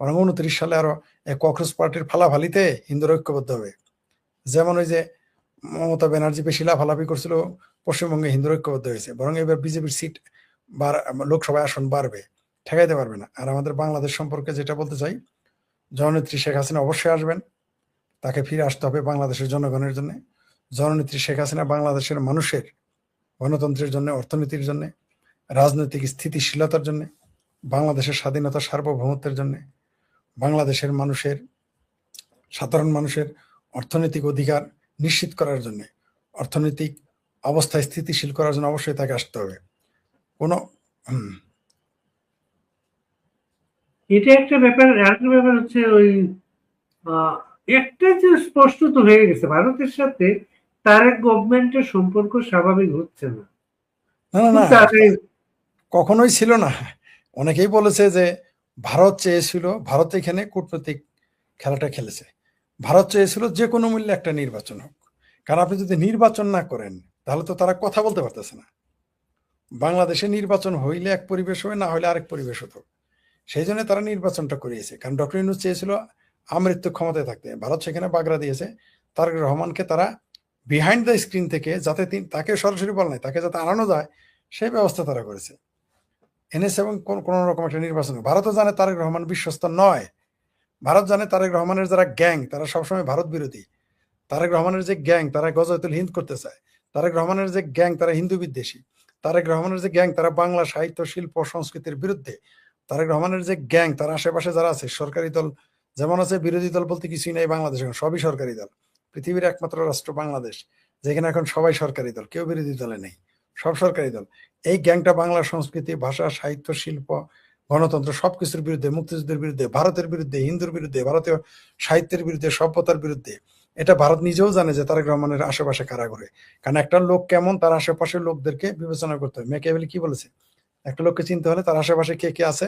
বরং 29 সালে আরো ককরোচ পার্টির ফালাফালিতে হিন্দুরা ঐক্যবদ্ধ হবে। যেমন ওই যে মমতা ব্যানার্জি বেশি লাফালাফি করছিল, পশ্চিমবঙ্গে হিন্দুরা ঐক্যবদ্ধ হয়েছে। বরং এবার বিজেপির সিট লোকসভায় আসন বাড়বে, ঠেকাইতে পারবে না। আর আমাদের বাংলাদেশ সম্পর্কে যেটা বলতে চাই, জননেত্রী শেখ হাসিনা অবশ্যই আসবেন, তাকে ফিরে আসতে হবে বাংলাদেশের জনগণের জন্য। জননেত্রী শেখ হাসিনা বাংলাদেশের মানুষের গণতন্ত্রের জন্য, অর্থনীতির জন্য, রাজনৈতিক স্থিতিশীলতার জন্য, বাংলাদেশের স্বাধীনতা সার্বভৌমত্বের জন্য, বাংলাদেশের মানুষের, সাধারণ মানুষের অর্থনৈতিক অধিকার নিশ্চিত করার জন্য, অর্থনৈতিক অবস্থায় স্থিতিশীল করার জন্য অবশ্যই তাকে আসতে হবে। কোনো এটা একটা ব্যাপার। আরেকটা ব্যাপার হচ্ছে ওই একটা যে স্পষ্ট তো হয়ে গেছে, ভারতের সাথে তারেক গভর্নমেন্টের সম্পর্ক স্বাভাবিক হচ্ছে না। না না না, কখনোই ছিল না। অনেকেই বলেছে যে ভারত চেয়েছিল, ভারত এখানে কূটনৈতিক খেলাটা খেলেছে। ভারত চেয়েছিল যে কোনো মূল্যে একটা নির্বাচন হোক, কারণ আপনি যদি নির্বাচন না করেন তাহলে তো তারা কথা বলতে পারতেছে না। বাংলাদেশে নির্বাচন হইলে এক পরিবেশ হবে, না হইলে আরেক পরিবেশ হতো। সেই জন্য তারা নির্বাচনটা করিয়েছে, কারণ ডক্টর ইউনূস চেয়েছিল আমৃত্যু ক্ষমতায় থাকতে। ভারত সেখানে বাগড়া দিয়েছে তারেক রহমানকে, তারা বিহাইন্ড দ্য স্ক্রিন থেকে যাতে তাকে সরাসরি বল নাই, তাকে যাতে আনানো যায় সেই ব্যবস্থা তারা করেছে, এনেছে। এবং কোন রকম একটা নির্বাচন, ভারতও জানে তারেক রহমান বিশ্বস্ত নয়। ভারত জানে তারেক রহমানের যারা গ্যাং তারা সবসময় ভারত বিরোধী। তারেক রহমানের যে গ্যাং তারা গজওয়াতুল হিন্দ করতে চায়, তারেক রহমানের যে গ্যাং তারা হিন্দু বিদ্বেষী, তারেক রহমানের যে গ্যাং তারা বাংলা সাহিত্য শিল্প সংস্কৃতির বিরুদ্ধে, তারেক রহমানের যে গ্যাং তার আশেপাশে যারা আছে, সরকারি দল যেমন আছে, বিরোধী দল বলতে কিছুই নেই বাংলাদেশ, এখন সবই সরকারি দল। পৃথিবীর একমাত্র রাষ্ট্র বাংলাদেশ যেখানে এখন সবাই সরকারি দল, কেউ বিরোধী দলে নেই, সব সরকারি দল। এই গ্যাংটা বাংলা সংস্কৃতি, ভাষা, সাহিত্য, শিল্প, গণতন্ত্র সবকিছুর বিরুদ্ধে, মুক্তিযুদ্ধের বিরুদ্ধে, ভারতের বিরুদ্ধে, হিন্দুর বিরুদ্ধে, ভারতীয় সাহিত্যের বিরুদ্ধে, সভ্যতার বিরুদ্ধে। এটা ভারত নিজেও জানে যে তারেক রহমানের আশেপাশে কারা ঘুরে। কারণ একটা লোক কেমন তার আশেপাশের লোকদেরকে বিবেচনা করতে হয়। ম্যাকিয়াভেলি কি বলেছে, একটা লোককে চিনতে হলে তার আশেপাশে কে কে আছে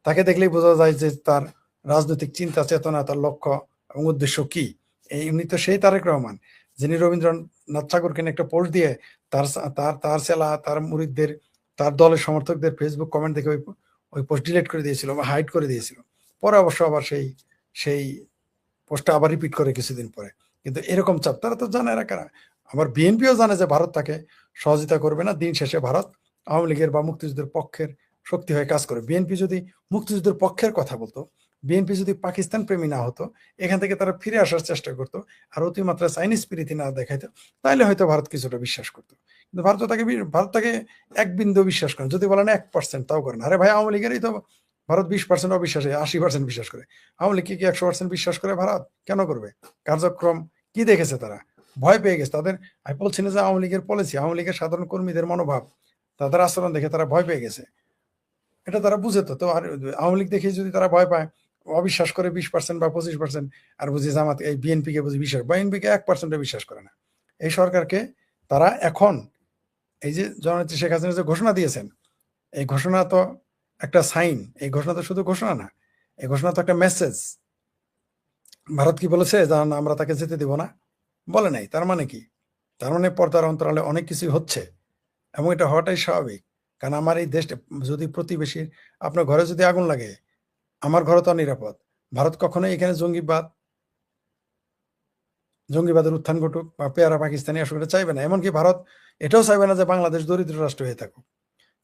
তাকে দেখলেই বোঝা যায় যে তার রাজনৈতিক চিন্তা চেতনা, তার লক্ষ্য এবং উদ্দেশ্য কি। এই উনি তো সেই তারেক রহমান যিনি রবীন্দ্রনাথ ঠাকুরকে একটা পোস্ট দিয়ে তার তার তার সেলা, তার মুরিদদের, তার দলের সমর্থকদের ফেসবুক কমেন্ট দেখে ওই পোস্ট ডিলিট করে দিয়েছিল বা হাইড করে দিয়েছিল। পরে অবশ্য আবার সেই পোস্টটা আবার রিপিট করে কিছুদিন পরে। কিন্তু এরকম চাপ তারা তো জানে এরা কারা। আবার বিএনপিও জানে যে ভারত তাকে সহযোগিতা করবে না। দিন শেষে ভারত আওয়ামী লীগের বা মুক্তিযুদ্ধের পক্ষের শক্তি হয়ে কাজ করে। বিএনপি যদি মুক্তিযুদ্ধের পক্ষের কথা বলতো, বিএনপি যদি পাকিস্তান প্রেমী না হতো, এখান থেকে তারা ফিরে আসার চেষ্টা করতো আর অতিমাত্রা চাইনিজ প্রীতি না দেখাইতো, তাহলে হয়তো ভারত কিছুটা বিশ্বাস করতো। কিন্তু ভারত তাকে এক বিন্দু বিশ্বাস করে, যদি বলেন 1% তাও করেন। আরে ভাই, আওয়ামী লীগেরই তো ভারত 20% অবিশ্বাসে 80% বিশ্বাস করে। আওয়ামী লীগ কি 100% বিশ্বাস করে ভারত? কেন করবে? কার্যক্রম কি দেখেছে তারা? ভয় পেয়ে গেছে তাদের। আমি বলছি না যে আওয়ামী লীগের পলিসি, আওয়ামী লীগের সাধারণ কর্মীদের মনোভাব, তাদের আচরণ দেখে তারা ভয় পেয়ে গেছে। এটা তারা বুঝে তো। আর আওয়ামী লীগ দেখে যদি তারা ভয় পায়, অবিশ্বাস করে 20% বা 25%, আর বুঝি জামাত এই বিএনপি কে বুঝি বিশ্বাস, বিএনপিকে 1% বিশ্বাস করে না। এই সরকারকে তারা এখন এই যে জননেত্রী শেখ হাসিনা যে ঘোষণা দিয়েছেন, এই ঘোষণা তো একটা সাইন। এই ঘোষণা তো শুধু ঘোষণা না, এই ঘোষণা তো একটা মেসেজ। ভারত কি বলেছে যে আমরা তাকে যেতে দিব না? বলে নাই। তার মানে কি? তার মানে পর্দার অন্তরালে অনেক কিছুই হচ্ছে এবং এটা হওয়াটাই স্বাভাবিক। কারণ আমার এই দেশটা যদি প্রতিবেশীর, আপনার ঘরে যদি আগুন লাগে, আমার ঘরে তো নিরাপদ, ভারত কখনোই এখানে জঙ্গিবাদের উত্থান ঘটুক বা পেয়ারা পাকিস্তানি আসুক এটা চাইবে না। এমনকি ভারত এটাও চাইবে না যে বাংলাদেশ দরিদ্র রাষ্ট্র হয়ে থাকুক,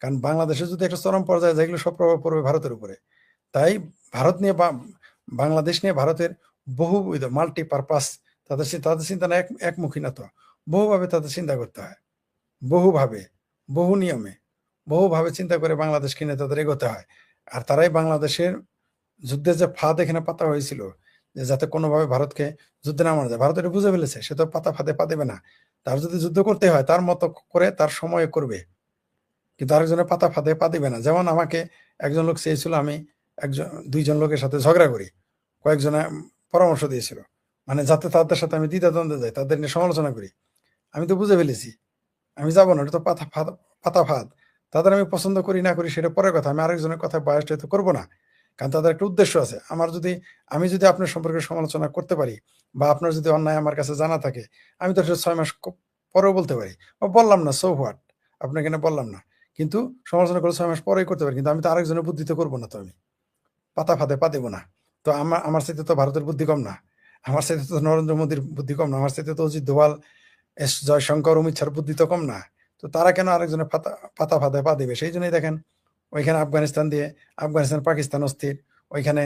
কারণ বাংলাদেশে যদি একটা চরম পর্যায়ে যায় এগুলো সব প্রভাব পড়বে ভারতের উপরে। তাই ভারত নিয়ে বাংলাদেশ নিয়ে ভারতের বহুবিধ মাল্টিপারপাস, তাদের চিন্তা না একমুখী না, তো বহুভাবে তাদের চিন্তা করতে হয়, বহুভাবে, বহু নিয়মে, বহুভাবে চিন্তা করে বাংলাদেশ কিনে তাদের এগোতে হয়। আর তারাই বাংলাদেশের যুদ্ধের যে ফাঁদ এখানে পাতা হয়েছিল, যে যাতে কোনোভাবে ভারতকে যুদ্ধে নামানো যায়, ভারত এটা বুঝে ফেলেছে, সে তো ফাঁদে পা দেবে না। তার যদি যুদ্ধ করতে হয় তার মতো করে তার সময় করবে, কিন্তু আরেকজনের ফাঁদে পা দিবে না। যেমন আমাকে একজন লোক চেয়েছিল আমি দুইজন লোকের সাথে ঝগড়া করি, কয়েকজনে পরামর্শ দিয়েছিল, মানে যাতে তাদের সাথে আমি দ্বিধাদ্বন্দ্বে যাই, তাদের নিয়ে সমালোচনা করি। আমি তো বুঝে ফেলেছি আমি যাবো না, এটা তো পাতা ফাঁদ। তাদের আমি পছন্দ করি না করি সেটা পরের কথা, আমি আরেকজনের কথা বায়াস হয়তো করবো না, কারণ তাদের একটা উদ্দেশ্য আছে। আমি যদি আপনার সম্পর্কে সমালোচনা করতে পারি বা আপনার যদি অন্যায় আমার কাছে জানা থাকে, আমি তো 6 মাস পরেও বলতে পারি, বললাম না, সো হোয়াট, আপনাকে না বললাম না, কিন্তু সমালোচনা করে 6 মাস পরেই করতে পারি, কিন্তু আমি তো আরেকজনের বুদ্ধিতে করবো না, তো আমি ফাঁদে পা দেবো না। তো আমার সাথে তো ভারতের বুদ্ধি কম না, আমার সাথে তো নরেন্দ্র মোদীর বুদ্ধি কম না, আমার সাথে তো অজিত দোভাল, জয়শঙ্কর, অমিত শাহর বুদ্ধি তো কম না। তো তারা কেন আরেকজনের ফাঁদে পা দিবে? সেই জন্যই দেখেন ওইখানে আফগানিস্তান পাকিস্তান অস্থির, ওইখানে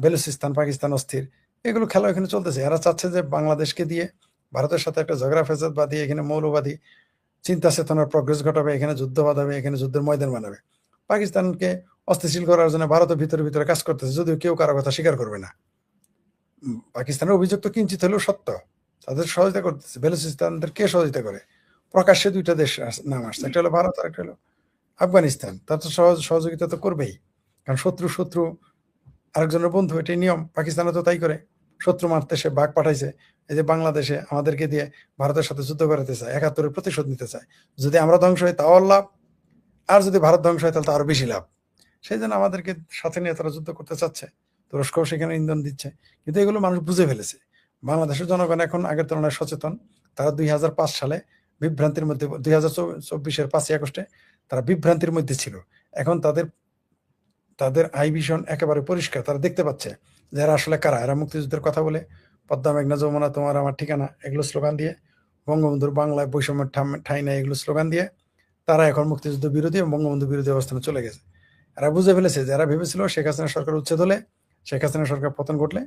বেলুচিস্তান পাকিস্তান অস্থির, এগুলো খেলা এখানে চলতেছে। এরা চাচ্ছে যে বাংলাদেশকে দিয়ে ভারতের সাথে একটা ঝগড়া ফেসাদ বাঁধিয়ে এখানে মৌলবাদী চিন্তা চেতনার প্রগ্রেস ঘটাবে, এখানে যুদ্ধ বাঁধাবে, এখানে যুদ্ধের ময়দান বানাবে। পাকিস্তানকে অস্থিতিশীল করার জন্য ভারতের ভিতরে কাজ করতেছে, যদিও কেউ কারো কথা স্বীকার করবে না। পাকিস্তানের অভিযোগ তো কিঞ্চিত হলেও সত্য, তাদের সহযোগিতা করতেছে। বেলুচিস্তানদের কে সহযোগিতা করে? প্রকাশ্যে দুইটা দেশ নাম আসছে, একটা হলো ভারত আর একটা হলো আফগানিস্তান। তার তো সহযোগিতা তো করবেই, কারণ শত্রু আরেকজনের বন্ধু, এটাই নিয়ম। পাকিস্তানও তো তাই করে, শত্রু মারতে সে বাঘ পাঠাইছে। এই যে বাংলাদেশে আমাদেরকে দিয়ে ভারতের সাথে যুদ্ধ করাতে চায়, ৭১-এর প্রতিশোধ নিতে চায়। যদি আমরা ধ্বংস হই তাও লাভ, আর যদি ভারত ধ্বংস হয় তাহলে তো আরো বেশি লাভ। সেই জন্য আমাদেরকে সাথে নিয়ে তারা যুদ্ধ করতে চাচ্ছে, তুরস্কও সেখানে ইন্ধন দিচ্ছে। কিন্তু এগুলো মানুষ বুঝে ফেলেছে। বাংলাদেশের জনগণ এখন আগের তুলনায় সচেতন। তারা 2005 সালে বিভ্রান্তির মধ্যে, 2024-এর 5ই আগস্টে তারা বিভ্রান্তির মধ্যে ছিল। এখন তাদের আই ভিশন একেবারে পরিষ্কার, তারা দেখতে পাচ্ছে যে এরা আসলে কারা। এরা মুক্তিযুদ্ধের কথা বলে, পদ্মা মেঘনা যমুনা তোমার আমার ঠিকানা, এগুলো স্লোগান দিয়ে, বঙ্গবন্ধুর বাংলায় বৈষম্যের ঠাঁই নাই, এগুলো স্লোগান দিয়ে তারা এখন মুক্তিযুদ্ধ বিরোধী এবং বঙ্গবন্ধু বিরোধী অবস্থানে চলে গেছে। এরা বুঝে ফেলেছে যে এরা ভেবেছিল শেখ হাসিনা সরকার উচ্ছেদ হলে, শেখ হাসিনা সরকার পতন ঘটলে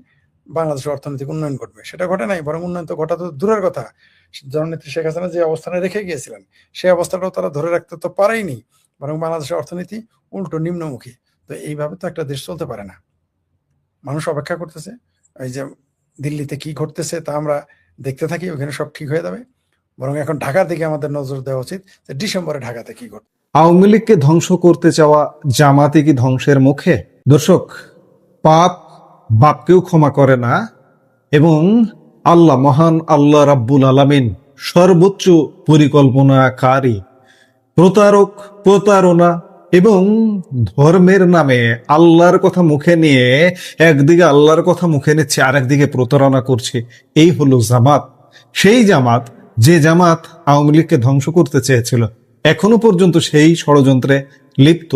বাংলাদেশের অর্থনৈতিক উন্নয়ন ঘটবে। সেটা ঘটে নাই, বরং উন্নয়ন তো ঘটা তো দূরের কথা। জননেত্রী শেখ হাসিনা যে অবস্থানে রেখে গিয়েছিলেন সেই অবস্থাটাও তারা ধরে রাখতে তো পারেইনি, বরং বাংলাদেশের অর্থনীতি উল্টো নিম্নমুখী। তো এইভাবে তো একটা দেশ চলতে পারে না। মানুষ অপেক্ষা করতেছে, এই যে দিল্লিতে কি ঘটতেছে তা আমরা দেখতে থাকি, ওখানে সব ঠিক হয়ে যাবে। বরং এখন ঢাকার দিকে আমাদের নজর দেওয়া উচিত, যে ডিসেম্বরে ঢাকাতে কি ঘটবে। আওয়ামী লীগকে ধ্বংস করতে চাওয়া জামাতে কি ধ্বংসের মুখে? দর্শক, পাপ বাপকেও ক্ষমা করে না, এবং আল্লাহ, মহান আল্লাহ রাব্বুল আলামিন সর্বোচ্চ পরিকল্পনাকারী। প্রতারণা এবং ধর্মের নামে আল্লাহর কথা মুখে নিয়ে, একদিকে আল্লাহর কথা মুখে নিচ্ছে, আরেকদিকে প্রতারণা করছে। এই হলো জামাত। সেই জামাত, যে জামাত আওয়ামী লীগকে ধ্বংস করতে চেয়েছিল, এখনো পর্যন্ত সেই ষড়যন্ত্রে লিপ্ত।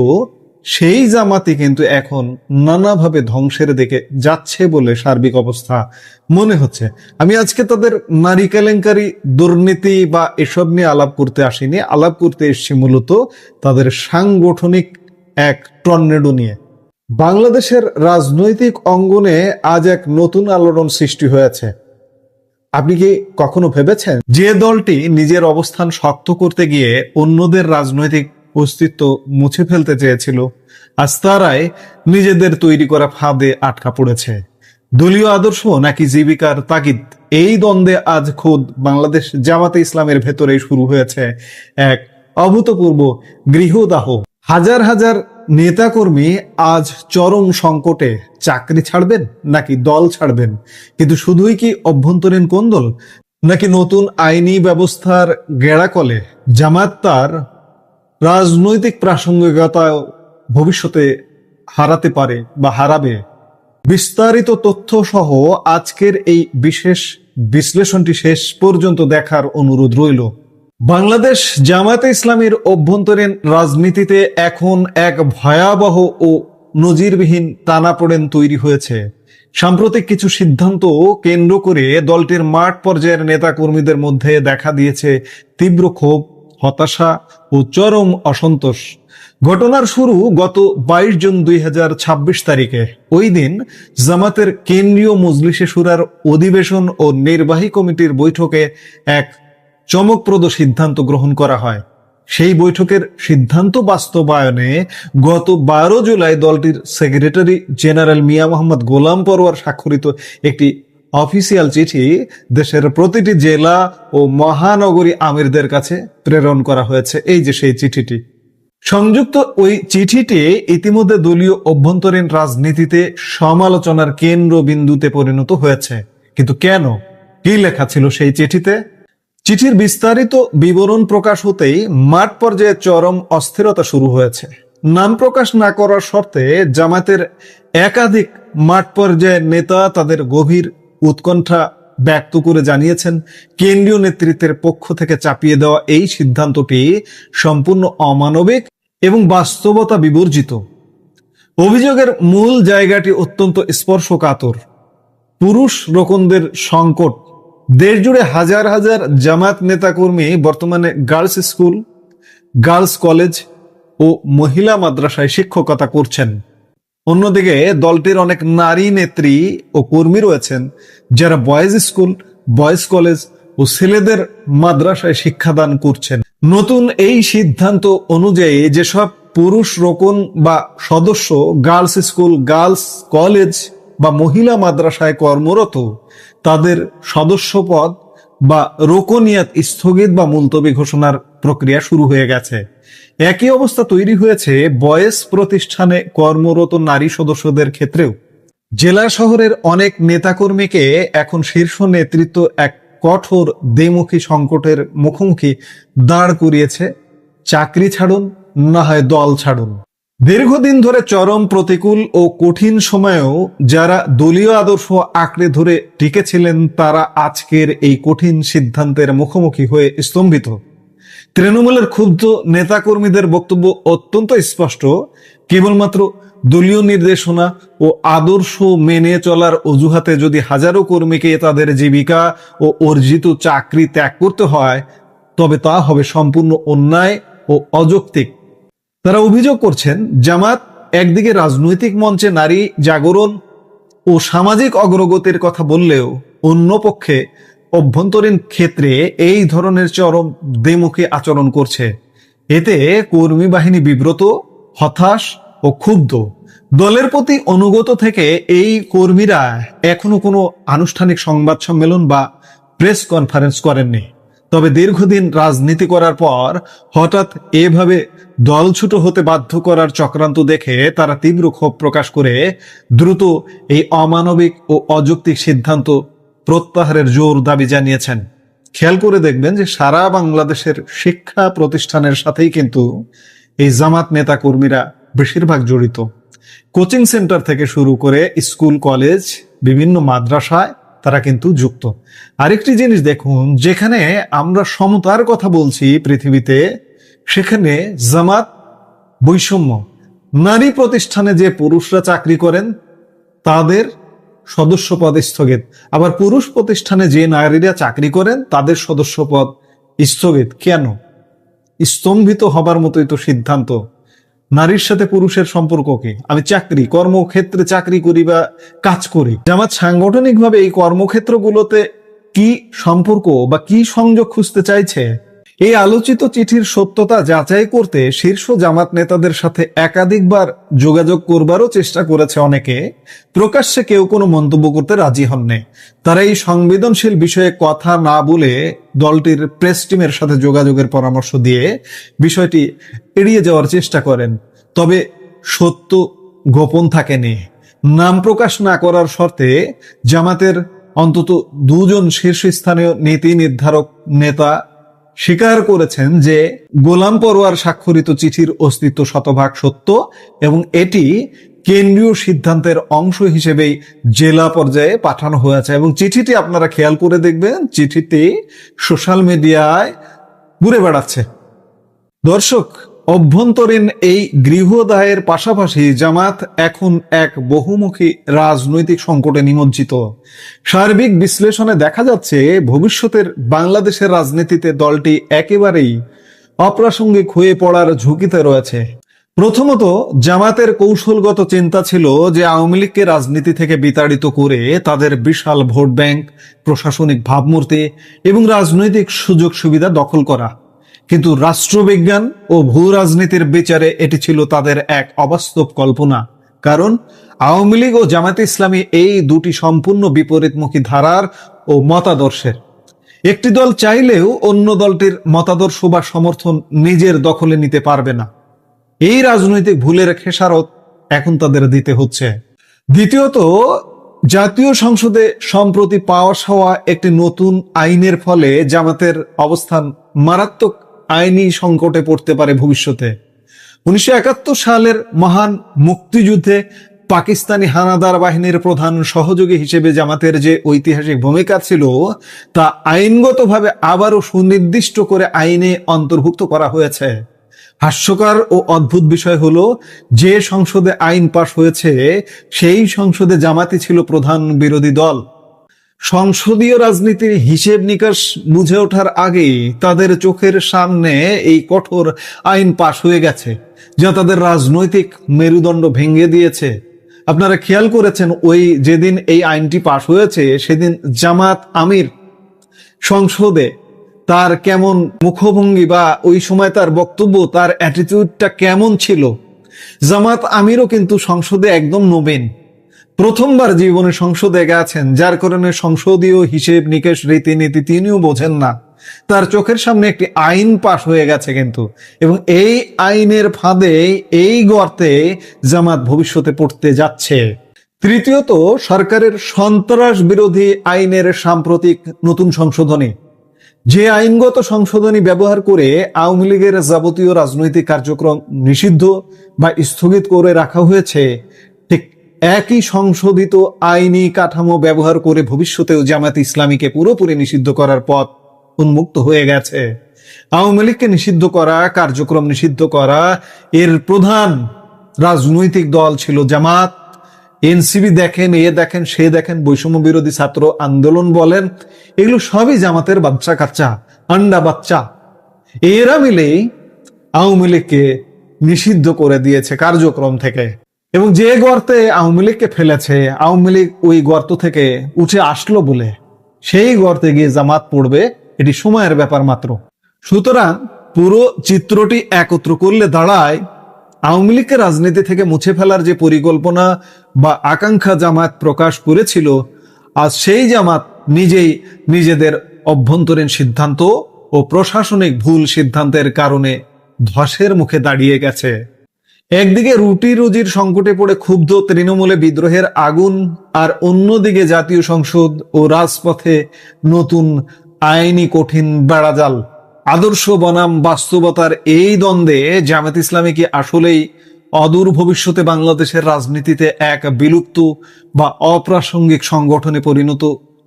সেই জামাতই কিন্তু এখন নানাভাবে ধ্বংসের দিকে যাচ্ছে বলে সার্বিক অবস্থা মনে হচ্ছে। আমি আজকে তাদের নারী কেলেঙ্কারি, দুর্নীতি বা এসব নিয়ে আলাপ করতে আসিনি, আলাপ করতে এসেছি মূলত তাদের সাংগঠনিক এক টর্নেডো নিয়ে। বাংলাদেশের রাজনৈতিক অঙ্গনে আজ এক নতুন আলোড়ন সৃষ্টি হয়েছে। আপনি কি কখনো ভেবেছেন যে দলটি নিজের অবস্থান শক্ত করতে গিয়ে অন্যদের রাজনৈতিক অস্তিত্ব মুছে ফেলতে চেয়েছিল, আজ তারাই নিজেদের তৈরি করা ফাঁদে আটকা পড়েছে? দলীয় আদর্শ নাকি জীবিকার তাগিদ, এই দ্বন্দ্বে আজ খোদ বাংলাদেশ জামাতে ইসলামের ভেতরেই শুরু হয়েছে এক অভূতপূর্ব গৃহদাহ। হাজার হাজার নেতাকর্মী আজ চরম সংকটে। চাকরি ছাড়বেন নাকি দল ছাড়বেন? কিন্তু শুধুই কি অভ্যন্তরীণ কোন্দল, নাকি নতুন আইনি ব্যবস্থার গেড়াকলে? জামাত তার রাজনৈতিক প্রাসঙ্গিকতা ভবিষ্যতে হারাতে পারে বা হারাবে। বিস্তারিত তথ্য সহ আজকের এই বিশেষ বিশ্লেষণটি শেষ পর্যন্ত দেখার অনুরোধ রইল। বাংলাদেশ জামায়াতে ইসলামীর অভ্যন্তরীণ রাজনীতিতে এখন এক ভয়াবহ ও নজিরবিহীন টানাপোড়েন তৈরি হয়েছে। সাম্প্রতিক কিছু সিদ্ধান্ত কেন্দ্র করে দলটির মাঠ পর্যায়ের নেতা কর্মীদের মধ্যে দেখা দিয়েছে তীব্র ক্ষোভ, হতাশা ও চরম অসন্তোষ। ঘটনার শুরু গত 22 জুন 2026 তারিখে। ওই দিন জামাতের কেন্দ্রীয় মজলিসে শুরার অধিবেশন ও নির্বাহী কমিটির বৈঠকে এক চমকপ্রদ সিদ্ধান্ত গ্রহণ করা হয়। সেই বৈঠকের সিদ্ধান্ত বাস্তবায়নে গত 12 জুলাই দলটির সেক্রেটারি জেনারেল মিয়া মোহাম্মদ গোলাম পরোয়ার স্বাক্ষরিত একটি অফিসিয়াল চিঠি দেশের প্রতিটি জেলা ও মহানগরী আমিরদের কাছে প্রেরণ করা হয়েছে। এই যে সেই চিঠিটি। সংযুক্ত ওই চিঠিটি ইতিমধ্যে দলীয় অভ্যন্তরীণ রাজনীতিতে সমালোচনার কেন্দ্রবিন্দুতে পরিণত হয়েছে। কিন্তু কেন? কি লেখা ছিল সেই চিঠিতে? চিঠির বিস্তারিত বিবরণ প্রকাশ হতেই মাঠ পর্যায়ে চরম অস্থিরতা শুরু হয়েছে। নাম প্রকাশ না করার শর্তে জামাতের একাধিক মাঠ পর্যায়ের নেতা তাদের গভীর উৎকণ্ঠা ব্যক্ত করে জানিয়েছেন, কেন্দ্রীয় নেতৃত্বের পক্ষ থেকে চাপিয়ে দেওয়া এই সিদ্ধান্তটি সম্পূর্ণ অমানবিক এবং বাস্তবতা বিবর্জিত। অভিযোগের মূল জায়গাটি অত্যন্ত স্পর্শকাতর। পুরুষ রোকনদের সংকট। দেশ জুড়ে হাজার হাজার জামাত নেতাকর্মী বর্তমানে গার্লস স্কুল, গার্লস কলেজ ও মহিলা মাদ্রাসায় শিক্ষকতা করছেন। অন্যদিকে দলটির অনেক নারী নেত্রী ও কর্মী রয়েছেন যারা বয়েজ স্কুল, বয়েজ কলেজ ও ছেলেদের মাদ্রাসায় শিক্ষাদান করছেন। নতুন এই সিদ্ধান্ত অনুযায়ী যেসব পুরুষ রোকন বা সদস্য গার্লস স্কুল, গার্লস কলেজ বা মহিলা মাদ্রাসায় কর্মরত, তাদের সদস্যপদ বা রোকনিয়াত স্থগিত বা মুলতবি ঘোষণার প্রক্রিয়া শুরু হয়ে গেছে। একই অবস্থা তৈরি হয়েছে বয়েজ প্রতিষ্ঠানে কর্মরত নারী সদস্যদের ক্ষেত্রেও। জেলা শহরের অনেক নেতাকর্মীকে এখন শীর্ষ নেতৃত্ব এক কঠোর দ্বিমুখী সংকটের মুখোমুখি দাঁড় করিয়েছে। চাকরি ছাড়ুন, না হয় দল ছাড়ুন। দীর্ঘদিন ধরে চরম প্রতিকূল ও কঠিন সময়েও যারা দলীয় আদর্শ আঁকড়ে ধরে টিকেছিলেন, তারা আজকের এই কঠিন সিদ্ধান্তের মুখোমুখি হয়ে স্তম্ভিত। তৃণমূলের ক্ষুব্ধ নেতাকর্মীদের বক্তব্য অত্যন্ত স্পষ্ট। কেবলমাত্র দলীয় নির্দেশনা ও আদর্শ মেনে চলার অজুহাতে যদি হাজারো কর্মীকে তাদের জীবিকা ও অর্জিত চাকরি ত্যাগ করতে হয়, তবে তা হবে সম্পূর্ণ অন্যায় ও অযৌক্তিক। তারা অভিযোগ করছেন, জামাত একদিকে রাজনৈতিক মঞ্চে নারী জাগরণ ও সামাজিক অগ্রগতির কথা বললেও অন্য পক্ষে অভ্যন্তরীণ ক্ষেত্রে এই ধরনের চরম দ্বিমুখী আচরণ করছে। এতে কর্মী বাহিনী বিব্রত, হতাশ ও ক্ষুব্ধ। দলের প্রতি অনুগত থেকে এই কর্মীরা এখনো কোনো আনুষ্ঠানিক সংবাদ সম্মেলন বা প্রেস কনফারেন্স করেননি। তবে দীর্ঘদিন রাজনীতি করার পর হঠাৎ এভাবে দলছুট হতে বাধ্য করার চক্রান্ত দেখে তারা তীব্র ক্ষোভ প্রকাশ করে দ্রুত এই অমানবিক ও অযৌক্তিক সিদ্ধান্ত প্রত্যাহারের জোর দাবি জানিয়েছেন। খেয়াল করে দেখবেন যে সারা বাংলাদেশের শিক্ষা প্রতিষ্ঠানের সাথেই কিন্তু এই জামাত নেতা কর্মীরা বেশিরভাগ জড়িত। কোচিং সেন্টার থেকে শুরু করে স্কুল, কলেজ, বিভিন্ন মাদ্রাসায় তারা কিন্তু যুক্ত। আরেকটি জিনিস দেখুন, যেখানে আমরা সমতার কথা বলছি পৃথিবীতে, সেখানে জামাত বৈষম্য। নারী প্রতিষ্ঠানে যে পুরুষরা চাকরি করেন তাদের সদস্যপদ স্থগিত, আবার পুরুষ প্রতিষ্ঠানে যে নারীরা চাকরি করেন তাদের সদস্যপদ স্থগিত। কেন? স্তম্ভিত হবার মতোই তো সিদ্ধান্ত। নারীর সাথে পুরুষের সম্পর্ক কি? আমি কর্মক্ষেত্রে চাকরি করি বা কাজ করি। জামাত সাংগঠনিকভাবে এই কর্মক্ষেত্রগুলোতে কি সম্পর্ক বা কি সংযোগ খুঁজতে চাইছে? এই আলোচিত চিঠির সত্যতা যাচাই করতে শীর্ষ জামাত নেতাদের সাথে একাধিকবার যোগাযোগ করবারও চেষ্টা করেছে অনেকে। প্রকাশ্যে কেউ কোনো মন্তব্য করতে রাজি হননি। তারা এই সংবেদনশীল বিষয়ে কথা না বলে দলটির প্রেস টিমের সাথে যোগাযোগের পরামর্শ দিয়ে বিষয়টি এড়িয়ে যাওয়ার চেষ্টা করেন। তবে সত্য গোপন থাকেনি। নাম প্রকাশ না করার শর্তে জামাতের অন্তত দুজন শীর্ষস্থানীয় নীতি নির্ধারক নেতা স্বীকার করেছেন যে গোলাম পরোয়ার স্বাক্ষরিত চিঠির অস্তিত্ব শতভাগ সত্য এবং এটি কেন্দ্রীয় সিদ্ধান্তের অংশ হিসেবেই জেলা পর্যায়ে পাঠানো হয়েছে। এবং চিঠিটি আপনারা খেয়াল করে দেখবেন, চিঠিটি সোশ্যাল মিডিয়ায় ঘুরে বেড়াচ্ছে। দর্শক, অভ্যন্তরীণ এই গৃহদাহের পাশাপাশি জামাত এখন এক বহুমুখী রাজনৈতিক সংকটে নিমজ্জিত। সার্বিক বিশ্লেষণে দেখা যাচ্ছে ভবিষ্যতের বাংলাদেশের রাজনীতিতে দলটি একেবারেই অপ্রাসঙ্গিক হয়ে পড়ার ঝুঁকিতে রয়েছে। প্রথমত, জামাতের কৌশলগত চিন্তা ছিল যে আওয়ামী লীগকে রাজনীতি থেকে বিতাড়িত করে তাদের বিশাল ভোট ব্যাংক, প্রশাসনিক ভাবমূর্তি এবং রাজনৈতিক সুযোগ সুবিধা দখল করা। কিন্তু রাষ্ট্রবিজ্ঞান ও ভূ রাজনীতির বিচারে এটি ছিল তাদের এক অবাস্তব কল্পনা। কারণ আওয়ামী লীগ ও জামায়াতে ইসলামী এই দুটি সম্পূর্ণ বিপরীতমুখী ধারার ও মতাদর্শের। একটি দল চাইলেও অন্য দলটির মতাদর্শ বা সমর্থন নিজের দখলে নিতে পারবে না। এই রাজনৈতিক ভুলের খেসারত এখন তাদের দিতে হচ্ছে। দ্বিতীয়ত, জাতীয় সংসদে সম্প্রতি পাশ হওয়া একটি নতুন আইনের ফলে জামাতের অবস্থান মারাত্মক আইনি সংকটে পড়তে পারে ভবিষ্যতে। 1971 সালের মহান মুক্তিযুদ্ধে পাকিস্তানি হানাদার বাহিনীর প্রধান সহযোগী হিসেবে জামাতের যে ঐতিহাসিক ভূমিকা ছিল তা আইনগতভাবে আবারও সুনির্দিষ্ট করে আইনে অন্তর্ভুক্ত করা হয়েছে। হাস্যকর ও অদ্ভুত বিষয় হলো, যে সংসদে আইন পাশ হয়েছে সেই সংসদে জামাতি ছিল প্রধান বিরোধী দল। সংসদীয় রাজনীতির হিসেব নিকাশ বুঝে ওঠার আগেই তাদের চোখের সামনে এই কঠোর আইন পাশ হয়ে গেছে, যা তাদের রাজনৈতিক মেরুদণ্ড ভেঙে দিয়েছে। আপনারা খেয়াল করেছেন, ওই যেদিন এই আইনটি পাশ হয়েছে সেদিন জামাত আমির সংসদে তার কেমন মুখভঙ্গি বা ওই সময় তার বক্তব্য, তার অ্যাটিটিউডটা কেমন ছিল। জামাত আমিরও কিন্তু সংসদে একদম নবীন, প্রথমবার জীবনে সংসদে গেছেন, যার কারণে সংসদীয় হিসেব নিকেশ রীতিনীতি তিনিও বোঝেন না। তার চোখের সামনে একটি আইন পাশ হয়ে গেছে কিন্তু, এবং এই আইনের ফাঁদে, এই গর্তে জামাত ভবিষ্যতে পড়তে যাচ্ছে। তৃতীয়ত, সরকারের সন্ত্রাস বিরোধী আইনের সাম্প্রতিক নতুন সংশোধনী, যে আইনগত সংশোধনী ব্যবহার করে আওয়ামী লীগের যাবতীয় রাজনৈতিক কার্যক্রম নিষিদ্ধ বা স্থগিত করে রাখা হয়েছে, ঠিক একই সংশোধিত আইনি কাঠামো ব্যবহার করে ভবিষ্যতেও জামায়াতে ইসলামীকে পুরোপুরি নিষিদ্ধ করার পথ উন্মুক্ত হয়ে গেছে। আওয়ামী লীগকে নিষিদ্ধ করা, কার্যক্রম নিষিদ্ধ করা, এর প্রধান রাজনৈতিক দল ছিল জামাত। এনসিবি দেখেন, এ দেখেন, সে দেখেন, বৈষম্য বিরোধী ছাত্র আন্দোলন বলেন, এগুলো সবই জামাতের বাচ্চা কাচ্চা, আন্ডা বাচ্চা। এরা মিলেই আওয়ামী লীগকে নিষিদ্ধ করে দিয়েছে কার্যক্রম থেকে। এবং যে গর্তে আওয়ামী লীগকে ফেলেছে, আওয়ামী লীগ ওই গর্ত থেকে উঠে আসলো বলে সেই গর্তে গিয়ে জামাত পড়বে, এটি সময়ের ব্যাপার মাত্র। সুতরাং পুরো চিত্রটি একত্র করলে দাঁড়ায়, আওয়ামী লীগকে রাজনীতি থেকে মুছে ফেলার যে পরিকল্পনা বা আকাঙ্ক্ষা জামাত প্রকাশ করেছিল, আজ সেই জামাত নিজেই নিজেদের অভ্যন্তরীণ সিদ্ধান্ত ও প্রশাসনিক ভুল সিদ্ধান্তের কারণে ধসের মুখে দাঁড়িয়ে গেছে। একদিকে রুটি রুজির সংকটে পড়ে ক্ষুব্ধ তৃণমূলে বিদ্রোহের আগুন, আর অন্যদিকে জাতীয় সংসদ ও রাজপথে নতুন আইনি কঠিন বেড়াজাল। আদর্শ বনাম বাস্তবতার এই দ্বন্দ্বে জামায়াত ইসলামী কি আসলেই অদূর ভবিষ্যতে বাংলাদেশের রাজনীতিতে এক বিলুপ্ত বা অপ্রাসঙ্গিক সংগঠনে পরিণত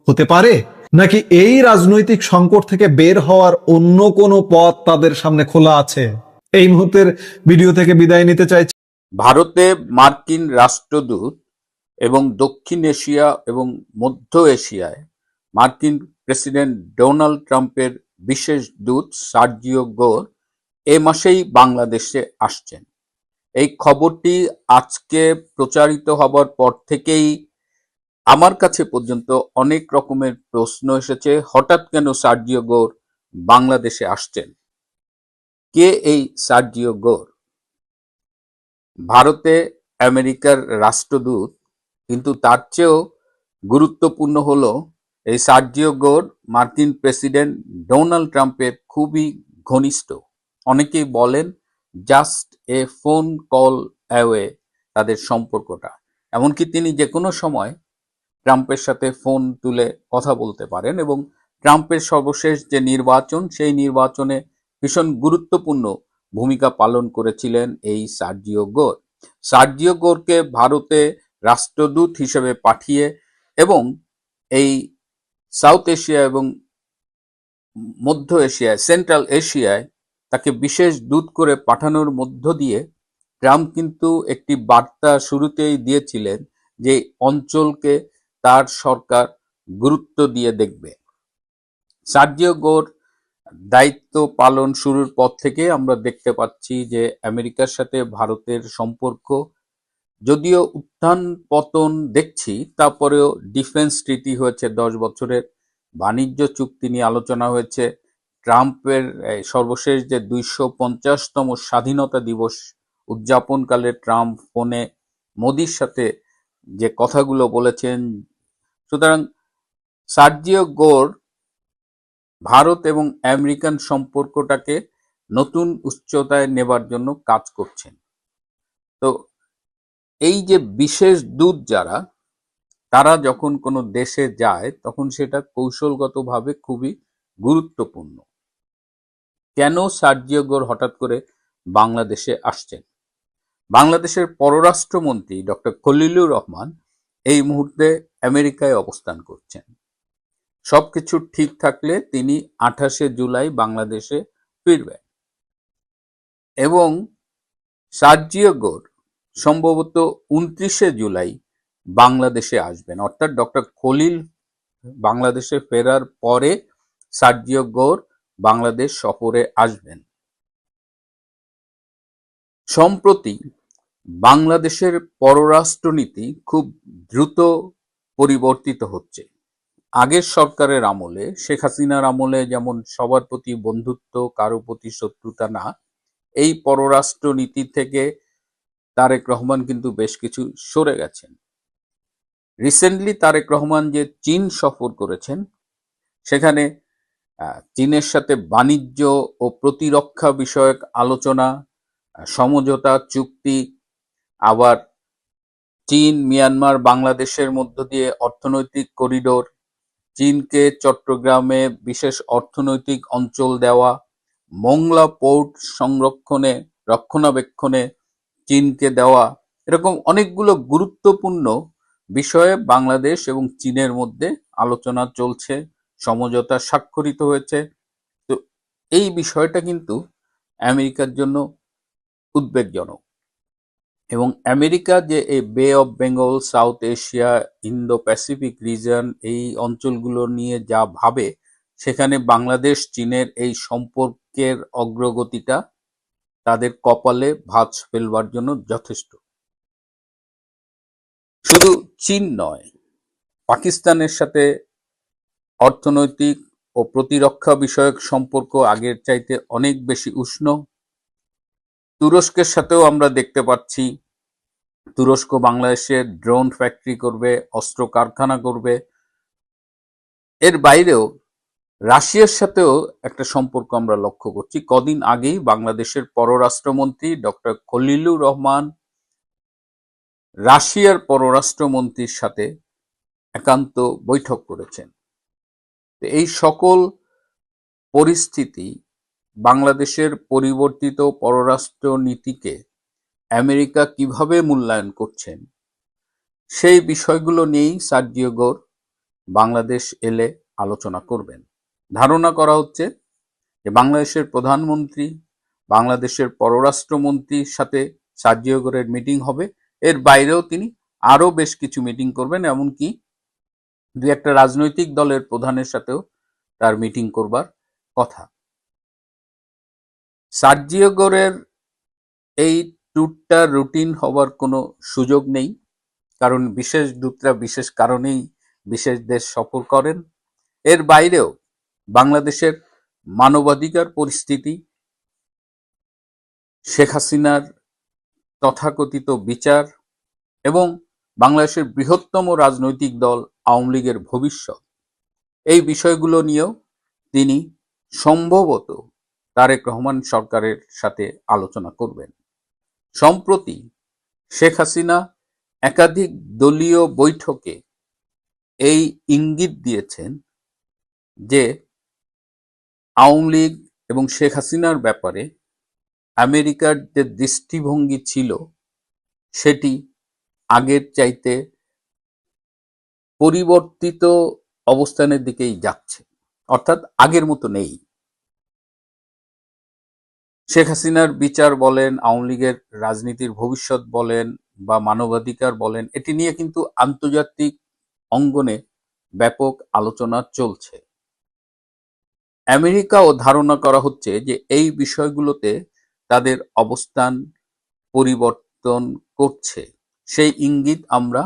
হতে পারে, নাকি এই রাজনৈতিক সংকট থেকে বের হওয়ার অন্য কোনো পথ তাদের সামনে খোলা আছে? এই মুহূর্তের ভিডিও থেকে বিদায় নিতে চাইছি। ভারতে মার্কিন রাষ্ট্রদূত এবং দক্ষিণ এশিয়া এবং মধ্য এশিয়ায় মার্কিন প্রেসিডেন্ট ডোনাল্ড ট্রাম্পের বিশেষ দূত সার্জিও গোর এ মাসেই বাংলাদেশে আসছেন। এই খবরটি আজকে প্রচারিত হবার পর থেকেই আমার কাছে পর্যন্ত অনেক রকমের প্রশ্ন এসেছে, হঠাৎ কেন সার্জিও গোর বাংলাদেশে আসছেন? কে এই সার্জিও গোর? ভারতে আমেরিকার রাষ্ট্রদূত, কিন্তু তার চেয়েও গুরুত্বপূর্ণ হলো এই সার্জিও গোর মার্কিন প্রেসিডেন্ট ডোনাল্ড ট্রাম্পের খুবই ঘনিষ্ঠ। অনেকেই বলেন just a phone call away তাদের সম্পর্কটা। এমনকি তিনি যে কোনো সময় ট্রাম্পের সাথে ফোন তুলে কথা বলতে পারেন, এবং ট্রাম্পের সর্বশেষ যে নির্বাচন, সেই নির্বাচনে ভীষণ গুরুত্বপূর্ণ ভূমিকা পালন করেছিলেন এই সার্জিও গোর। সার্জিও গোরকে ভারতে রাষ্ট্রদূত হিসেবে পাঠিয়ে এবং এই সাউথ এশিয়া এবং মধ্য এশিয়ায়, সেন্ট্রাল এশিয়ায় তাকে বিশেষ দূত করে পাঠানোর মধ্য দিয়ে ট্রাম্প কিন্তু একটি বার্তা শুরুতেই দিয়েছিলেন যে অঞ্চলকে তার সরকার গুরুত্ব দিয়ে দেখবে। সার্জিও গোর দায়িত্ব পালন শুরুর পর থেকে আমরা দেখতে পাচ্ছি যে আমেরিকার সাথে ভারতের সম্পর্ক যদিও উত্থান পতন দেখছি, তারপরেও ডিফেন্স ট্রিটি হয়েছে 10 বছরের, বাণিজ্য চুক্তি নিয়ে আলোচনা হয়েছে, ট্রাম্পের সর্বশেষ যে 250তম স্বাধীনতা দিবস উদযাপনকালে ট্রাম্প ফোনে মোদির সাথে যে কথাগুলো বলেছেন। সুতরাং সার্জিও গোর ভারত এবং আমেরিকান সম্পর্কটাকে নতুন উচ্চতায় নেবার জন্য কাজ করছেন। তো এই যে বিশেষ দূত যারা, তারা যখন কোনো দেশে যায় তখন সেটা কৌশলগতভাবে খুবই গুরুত্বপূর্ণ। কেন সার্জিও গোর হঠাৎ করে বাংলাদেশে আসছেন? বাংলাদেশের পররাষ্ট্রমন্ত্রী ডক্টর খলিলুর রহমান এই মুহূর্তে আমেরিকায় অবস্থান করছেন। সবকিছু ঠিক থাকলে তিনি 28শে জুলাই বাংলাদেশে ফিরবেন এবং সার্জিও গোর সম্ভবত 29শে জুলাই বাংলাদেশে আসবেন। অর্থাৎ ডক্টর খলিল বাংলাদেশে ফেরার পরে সার্জিও গোর বাংলাদেশ সফরে আসবেন। সম্প্রতি বাংলাদেশের পররাষ্ট্রনীতি খুব দ্রুত পরিবর্তিত হচ্ছে। আগের সরকারের আমলে, শেখ হাসিনার আমলে যেমন সবার প্রতি বন্ধুত্ব, কারো প্রতি শত্রুতা না, এই পররাষ্ট্রনীতি থেকে তারেক রহমান কিন্তু বেশ কিছু সরে গেছেন। রিসেন্টলি তারেক রহমান যে চীন সফর করেছেন, সেখানে চীনের সাথে বাণিজ্য ও প্রতিরক্ষা বিষয়ক আলোচনা, সমঝোতা চুক্তি, আবার চীন, মিয়ানমার, বাংলাদেশের মধ্য দিয়ে অর্থনৈতিক করিডোর, চীনকে চট্টগ্রামে বিশেষ অর্থনৈতিক অঞ্চল দেওয়া, মোংলা পোর্ট রক্ষণাবেক্ষণে চীনকে দেওয়া, এরকম অনেকগুলো গুরুত্বপূর্ণ বিষয়ে বাংলাদেশ এবং চীনের মধ্যে আলোচনা চলছে, সমঝোতা স্বাক্ষরিত হয়েছে। তো এই বিষয়টা কিন্তু আমেরিকার জন্য উদ্বেগজনক এবং আমেরিকা যে এই বে of Bengal, south Asia, Indo Pacific reason, এই অঞ্চলগুলো নিয়ে যা ভাবে, সেখানে বাংলাদেশ চীনের এই সম্পর্কের অগ্রগতিটা তাদের কপালে ভাঁজ ফেলবার জন্য যথেষ্ট। শুধু চীন নয়, পাকিস্তানের সাথে অর্থনৈতিক ও প্রতিরক্ষা বিষয়ক সম্পর্ক আগের চাইতে অনেক বেশি উষ্ণ। তুরস্কের সাথেও আমরা দেখতে পাচ্ছি তুরস্ক বাংলাদেশে ড্রোন ফ্যাক্টরি করবে, অস্ত্র কারখানা করবে। এর বাইরেও রাশিয়ার সাথেও একটা সম্পর্ক আমরা লক্ষ্য করছি। কদিন আগেই বাংলাদেশের পররাষ্ট্রমন্ত্রী ডক্টর খলিলুর রহমান রাশিয়ার পররাষ্ট্রমন্ত্রীর সাথে একান্ত বৈঠক করেছেন। এই সকল পরিস্থিতি বাংলাদেশের পরিবর্তিত পররাষ্ট্র নীতিকে আমেরিকা কিভাবে মূল্যায়ন করছেন, সেই বিষয়গুলো নিয়েই সার্জিও গোর বাংলাদেশ এলে আলোচনা করবেন। ধারণা করা হচ্ছে যে বাংলাদেশের প্রধানমন্ত্রী, বাংলাদেশের পররাষ্ট্রমন্ত্রীর সাথে সার্জিও গোরের মিটিং হবে। এর বাইরেও তিনি আরো বেশ কিছু মিটিং করবেন, এমনকি দুই একটা রাজনৈতিক দলের প্রধানের সাথেও তার মিটিং করবার কথা। সার্জিও গোরের এই ট্যুরটা রুটিন হবার কোনো সুযোগ নেই, কারণ বিশেষ দূতরা বিশেষ কারণেই বিশেষ দেশ সফর করেন। এর বাইরেও বাংলাদেশের মানবাধিকার পরিস্থিতি, শেখ হাসিনার তথাকথিত বিচার এবং বাংলাদেশের বৃহত্তম রাজনৈতিক দল আওয়ামী লীগের ভবিষ্যৎ, এই বিষয়গুলো নিয়েও তিনি সম্ভবত তারেক রহমান সরকারের সাথে আলোচনা করবেন। সম্প্রতি শেখ হাসিনা একাধিক দলীয় বৈঠকে এই ইঙ্গিত দিয়েছেন যে আওয়ামী লীগ এবং শেখ হাসিনার ব্যাপারে আমেরিকার যে দৃষ্টিভঙ্গি ছিল, সেটি আগের চাইতে পরিবর্তিত অবস্থানের দিকেই যাচ্ছে, অর্থাৎ আগের মতো নেই। শেখ হাসিনার বিচার বলেন, আওয়ামী লীগের রাজনীতির ভবিষ্যৎ বলেন বা মানবাধিকার বলেন, এটি নিয়ে কিন্তু আন্তর্জাতিক অঙ্গনে ব্যাপক আলোচনা চলছে। আমেরিকাও ধারণা করা হচ্ছে যে এই বিষয়গুলোতে তাদের অবস্থান পরিবর্তন করছে। সেই ইঙ্গিত আমরা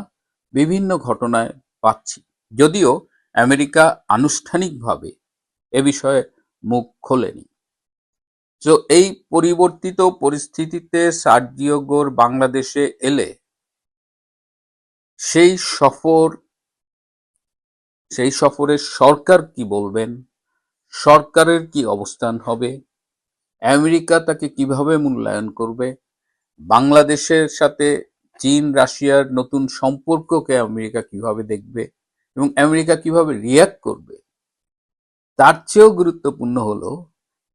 বিভিন্ন ঘটনায় পাচ্ছি, যদিও আমেরিকা আনুষ্ঠানিকভাবে এ বিষয়ে মুখ খোলেনি। তো এই পরিবর্তিত পরিস্থিতিতে সার্জিও গোর বাংলাদেশে এলে সেই সফরে সরকার কি বলবেন, সরকারের কি অবস্থান হবে, আমেরিকা তাকে কিভাবে মূল্যায়ন করবে, বাংলাদেশের সাথে চীন রাশিয়ার নতুন সম্পর্ককে আমেরিকা কিভাবে দেখবে এবং আমেরিকা কিভাবে রিয়্যাক্ট করবে, তার চেয়েও গুরুত্বপূর্ণ হলো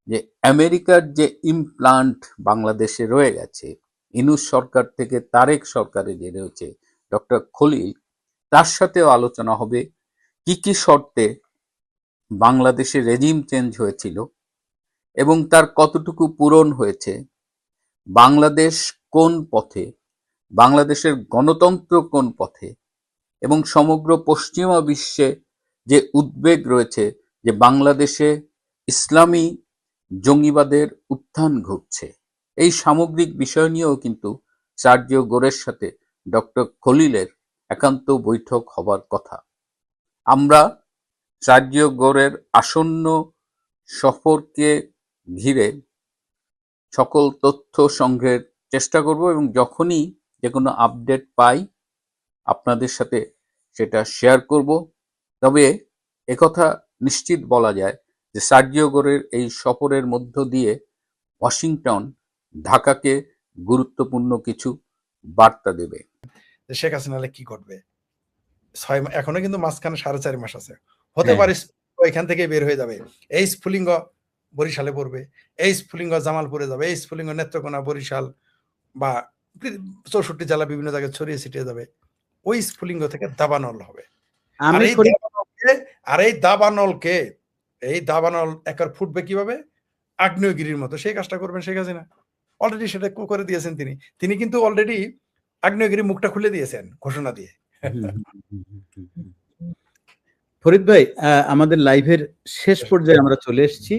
যে আমেরিকার যে ইমপ্লান্ট বাংলাদেশে রয়ে গেছে, ইনুস সরকার থেকে তারেক সরকারে যে রয়েছে ডক্টর খলিল, তার সাথেও আলোচনা হবে কি কি শর্তে বাংলাদেশে রেজিম চেঞ্জ হয়েছিল এবং তার কতটুকু পূরণ হয়েছে, বাংলাদেশ কোন পথে, বাংলাদেশের গণতন্ত্র কোন পথে, এবং সমগ্র পশ্চিমা বিশ্বে যে উদ্বেগ রয়েছে যে বাংলাদেশে ইসলামী জঙ্গিবাদের উত্থান ঘটছে, এই সামগ্রিক বিষয় নিয়েও কিন্তু সার্জিও গোরের সাথে ডক্টর খলিলের একান্ত বৈঠক হবার কথা। আমরা সার্জিও গোরের আসন্ন সফরকে ঘিরে সকল তথ্য সংগ্রহের চেষ্টা করব এবং যখনই যে কোনো আপডেট পাই আপনাদের সাথে সেটা শেয়ার করব। তবে একথা নিশ্চিত বলা যায় যে সার্জিও গোরের এই সফরের মধ্য দিয়ে ওয়াশিংটন ঢাকাকে গুরুত্বপূর্ণ কিছু বার্তা দেবে। যে শেখ হাসিনা হলে কি ঘটবে, এখনো কিন্তু মাঝখানে 4.5 মাস আছে, হতে পারে ওইখান থেকে বের হয়ে যাবে, এই স্ফুলিঙ্গ বরিশালে পড়বে, এই স্ফুলিঙ্গ জামালপুরে যাবে, এই স্ফুলিঙ্গ নেত্রকোনা, বরিশাল বা 64 জেলা বিভিন্ন জায়গায় ছড়িয়ে ছিটিয়ে যাবে। ওই স্ফুলিঙ্গ থেকে দাবানল হবে। আর এই দাবানল একবার ফুটবে কিভাবে, আগ্নেয়গিরির মতো। সেই কাজটা করবেন শেখ হাসিনা, অলরেডি সেটা করে দিয়েছেন। তিনি কিন্তু অলরেডি আগ্নেয়গিরির মুখটা খুলে দিয়েছেন ঘোষণা দিয়ে। ফরিদ ভাই, আমাদের লাইভের শেষ পর্যায়ে আমরা চলে এসেছি,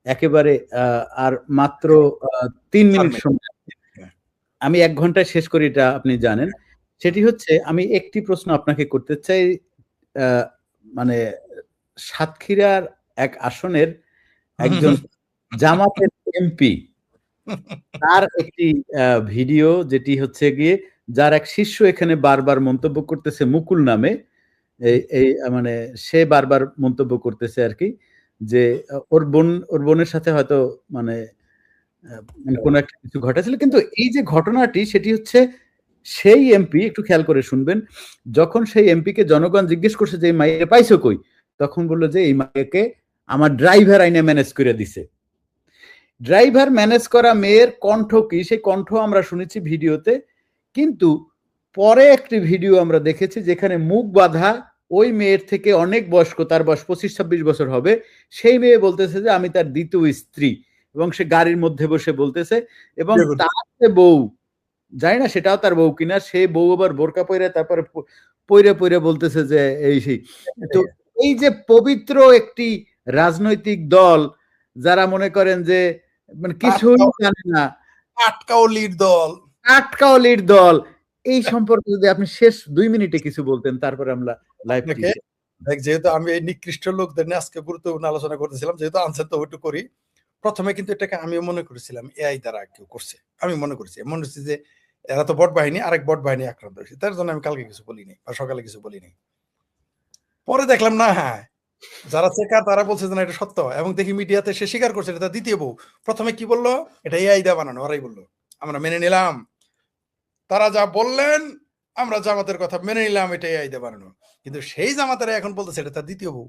একেবারে আর মাত্র 3 মিনিট সময়। আমি 1 ঘন্টায় শেষ করি, এটা আপনি জানেন। সেটি হচ্ছে, আমি একটি প্রশ্ন আপনাকে করতে চাই। মানে সাতক্ষীরার এক আসনের একজন জামাতের এমপি, তার একটি ভিডিও, যেটি হচ্ছে গিয়ে যার এক শিষ্য এখানে বারবার মন্তব্য করতেছে, মুকুল নামে, এই মানে সে বারবার মন্তব্য করতেছে আর কি, যে ওর বোনের সাথে হয়তো মানে কোনো একটা কিছু ঘটেছিল। কিন্তু এই যে ঘটনাটি, সেটি হচ্ছে সেই এমপি, একটু খেয়াল করে শুনবেন, যখন সেই এমপিকে জনগণ জিজ্ঞেস করছে যে এই মাইয়া পাইছো কই, তখন বললো যে এই মাইয়াকে আমার ড্রাইভার আইনে ম্যানেজ করে দিছে। ড্রাইভার ম্যানেজ করা মেয়ের কণ্ঠ কি, সেই কণ্ঠ আমরা শুনেছি ভিডিওতে, কিন্তু পরে একটি ভিডিও আমরা দেখেছি যেখানে মুখ বাঁধা ওই মেয়ের থেকে অনেক বয়স্ক, তার বয়স 25-26 বছর হবে, সেই মেয়ে বলতেছে যে আমি তার দ্বিতীয় স্ত্রী, এবং সে গাড়ির মধ্যে বসে বলতেছে, এবং তার যে বউ, জানি না সেটাও তার বউ কিনা, সে বউ আবার বোরকা পরে তারপরে পরে বলতেছে যে এই সেই। তো এই যে পবিত্র একটি রাজনৈতিক দল, যারা মনে করেন যে মানে কিছুই জানে না, আটকাওলির দল, এই সম্পর্কে যদি আপনি শেষ 2 মিনিটে কিছু বলতেন, তারপরে আমরা লাইভ। যেহেতু আমি এই নিকৃষ্ট লোকদের নিয়ে আজকে গুরুত্বপূর্ণ আলোচনা করতেছিলাম, যেহেতু আনসার তো একটু করি। প্রথমে কিন্তু এটাকে আমিও মনে করেছিলাম এআই দ্বারা কেউ করছে, আমি মনে করছি যে এরা তো বট বাহিনী, আরেক বট বাহিনী আক্রান্ত হয়েছে, তার জন্য আমি কালকে কিছু বলিনি বা সকালে কিছু বলিনি। পরে দেখলাম না, হ্যাঁ, যারা চেকার তারা বলছে যে না এটা সত্য, এবং দেখি মিডিয়াতে সে স্বীকার করছে এটা দ্বিতীয় বউ। প্রথমে কি বললো, এটা এআই দিয়ে বানানো, ওরাই বললো, আমরা মেনে নিলাম, তারা যা বললেন আমরা জামাতের কথা মেনে নিলাম, এটা এআই দিয়ে বানানো। কিন্তু সেই জামাতেরা এখন বলতেছে এটা তার দ্বিতীয় বউ।